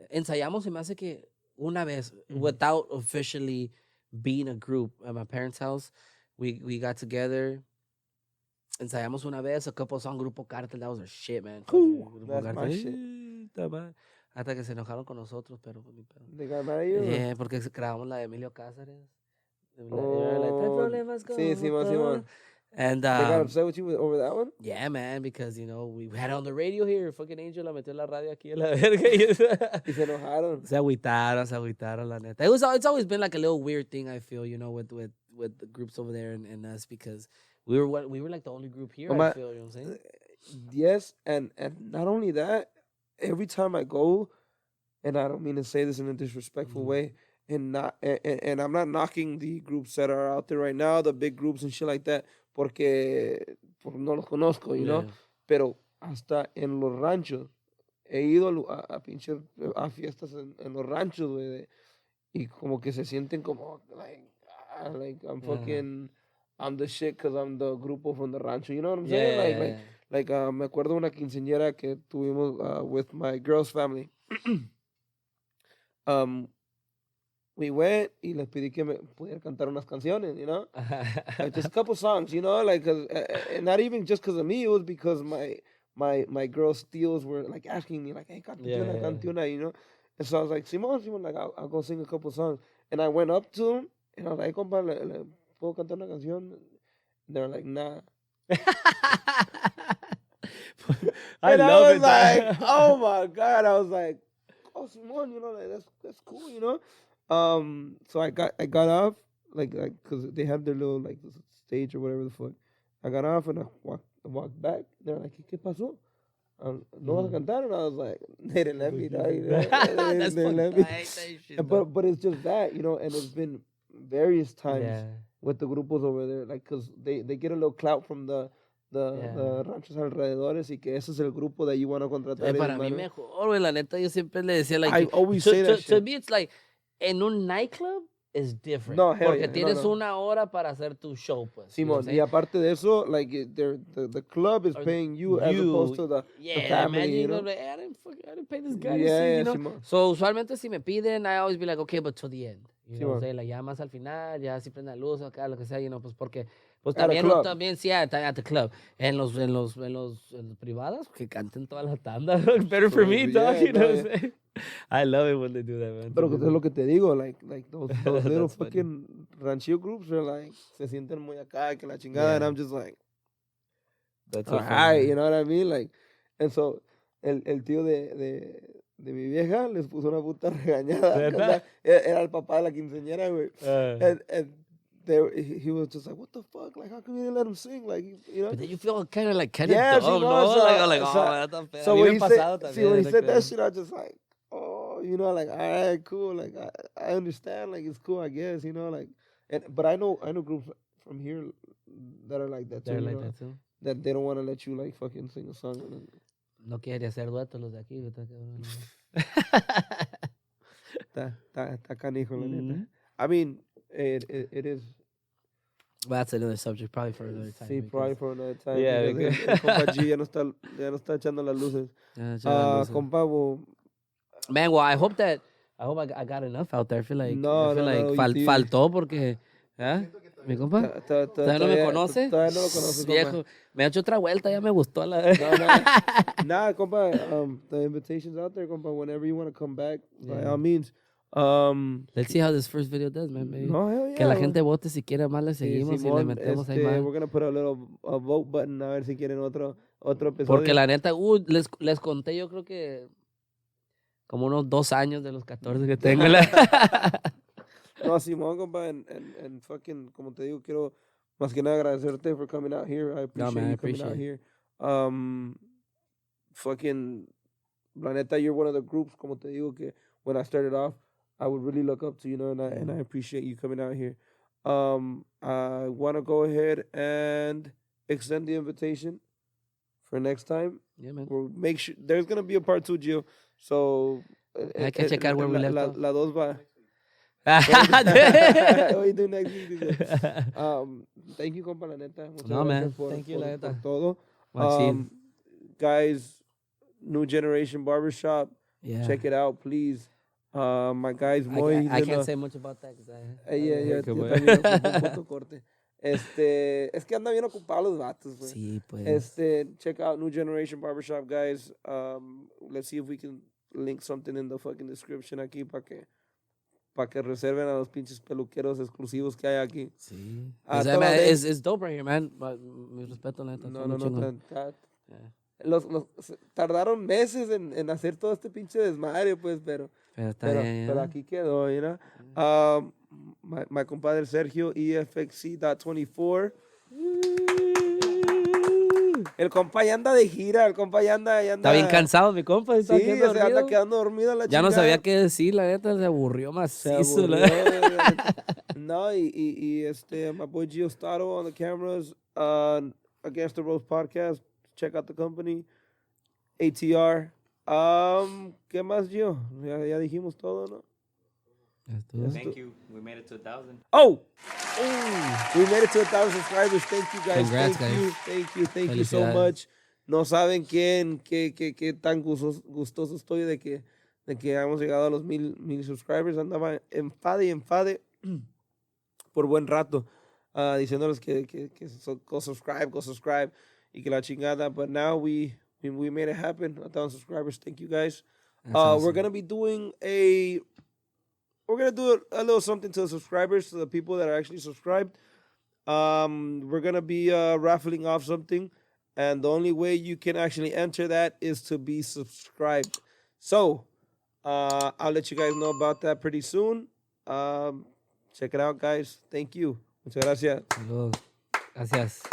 Ensayamos, se me hace que una vez, without officially being a group at my parents' house, we got together. Ensayamos una vez, a couple song, Grupo Cártel, that was our shit, man. Grupo That's Cártel, my shit. hasta que se enojaron con nosotros, pero pues ni pedo. They got mad at you? Yeah, porque grabamos la de Emilio Cáceres. Sí, Simón. And they got upset with you over that one? yeah, man, because you know we had it on the radio here. Fucking Angel la metió en la radio aquí en la verga. Y se enojaron. Se agüitaron, la neta. It's always been like a little weird thing, I feel, you know, with the groups over there and us, because we were like the only group here, I feel, you know what I'm saying? Yes, and not only that, every time I go, and I don't mean to say this in a disrespectful way, and I'm not knocking the groups that are out there right now, the big groups and shit like that, porque no los conozco, you know, pero hasta en los ranchos, he ido a pinche a fiestas en los ranchos, güey, y como que se sienten como, like I'm fucking, I'm the shit because I'm the grupo from the rancho, you know what I'm saying? Like, me acuerdo una quinceañera que tuvimos with my girl's family. We went y les pedí que me pudiera cantar unas canciones, you know? Like just a couple songs, you know? Like, and not even just because of me, it was because my girl's tíos were like asking me, like, hey, cante una, you know? And so I was like, Simón, like, I'll go sing a couple songs. And I went up to him, and I was like, compa, ¿le puedo cantar una canción? And they were like, nah. I was like, oh my God. I was like, oh, Simón, you know, like, that's cool, you know? So I got off, like, cause they have their little, like, stage or whatever the fuck. I got off and I walked back. They're like, ¿qué pasó? No vas a cantar? And I was like, they didn't let me, dog. That's funny. But it's just that, you know, and it's been various times with the grupos over there, like, cause they get a little clout from the ranchos alrededores, y que ese es el grupo that you want to contratar. Para mí mejor, güey, la neta, yo siempre le decía, like, I always say that shit. To me, it's like, en un nightclub is different. No, hell porque yeah, tienes una hora para hacer tu show, pues. Simón, y aparte de eso, like, the club is paying you as opposed to the family, man, you know? Like, I didn't pay this guy to sing, you know? Simón. So, usualmente si me piden, I always be like, okay, but to the end. You know, like, ya más al final, ya si prende la luz, acá, lo que sea, you know, pues porque... Pues también sí, at the club. En los privados, que canten toda la tanda. Better for me, dog, you know what I'm saying? I love it when they do that, man. Pero que es lo que te digo, like those little fucking ranchillo groups are like, se sienten muy acá, que la chingada, and I'm just like, that's alright, you know what I mean? Like, and so, el tío de mi vieja les puso una puta regañada. Era el papá de la quinceañera, güey. And he was just like, what the fuck? Like, how come you didn't let him sing? Like, you know? But then you feel kind of dumb, no? So when he said that shit, I was just like, oh, you know, like, all right, cool. Like, I understand. Like, it's cool, I guess, you know, like, but I know groups from here that are like that too. They're like that too? That they don't want to let you, like, fucking sing a song. No quiere hacer duetos los de aquí. Está canijo, la neta. I mean, it is. Well, that's another subject, probably for another time. Sí, probably for another time. Yeah, el compa G ya no está echando las luces. Compa, well, man, well, I hope I got enough out there. I feel like faltó porque, mi compa, ¿todavía no me conoce? Todavía no lo conoces, viejo. Me ha hecho otra vuelta, ya me gustó la Nah, compa, the invitation's out there, compa. Whenever you want to come back, by all means. Let's see how this first video does, man. Maybe. No, hell yeah. Que la gente vote si quiere más, le seguimos y le metemos ahí más. We're gonna put a little vote button a ver si quieren otro episodio. Porque la neta, les conté, yo creo que como unos 2 años de los 14 que tengo. No, Simón, compa, and fucking, como te digo, quiero más que nada agradecerte for coming out here. I appreciate you coming out here. Fucking, la neta, you're one of the groups, como te digo, que when I started off, I would really look up to, you know, and I appreciate you coming out here. I want to go ahead and extend the invitation for next time. Yeah, man. We'll make sure there's going to be a part 2, Gio. So hay que checar where we left off. La 2 va. What we do next week? Dice, thank you, compa, la neta. Muchas No, gracias man. por, Thank you, la neta. por todo. Machín. Guys, New Generation Barbershop. Yeah. Check it out, please. My guys, I, Moy. I can't say much about that because Yeah, yo como- también ocupo un puto corte. Es que anda bien ocupado los vatos, güey. Sí, pues. Check out New Generation Barbershop, guys. Let's see if we can link something in the fucking description aquí para que reserven a los pinches peluqueros exclusivos que hay aquí. Sí. Ah, O sea, man, it's dope right here, man. Mi respeto, la neta. No, está no, muy no. chingón. Tardaron meses en hacer todo este pinche desmadre, pues, pero Bien, pero ya. aquí quedó, you know. My compadre Sergio, EFXC.24. El compa ya anda de gira, el compa ya anda. Está bien cansado, mi compa. Está Sí, quedando se anda dormido. quedando dormido la Ya no chingada. sabía qué decir, la neta. Se aburrió Se macizo. aburrió, la- No, my boy Gio Stato on the cameras. Against the Rose podcast. Check out the company. ATR. ¿Qué más, Gio? Ya dijimos todo, ¿no? Thank you. We made it to 1,000. Oh! We made it to 1,000 subscribers. Thank you, guys. Congrats, Thank you. guys. Thank you so Felicidades. much. No saben qué tan gustoso estoy de que hemos llegado a los 1,000 subscribers. Andaba enfade por buen rato diciéndoles que go subscribe y que la chingada. But now we made it happen. 1,000 subscribers. Thank you, guys. That's awesome. We're gonna be doing a little something to the subscribers, to the people that are actually subscribed. We're gonna be raffling off something, and the only way you can actually enter that is to be subscribed. So I'll let you guys know about that pretty soon. Check it out, guys. Thank you. Muchas gracias. Saludos. Gracias.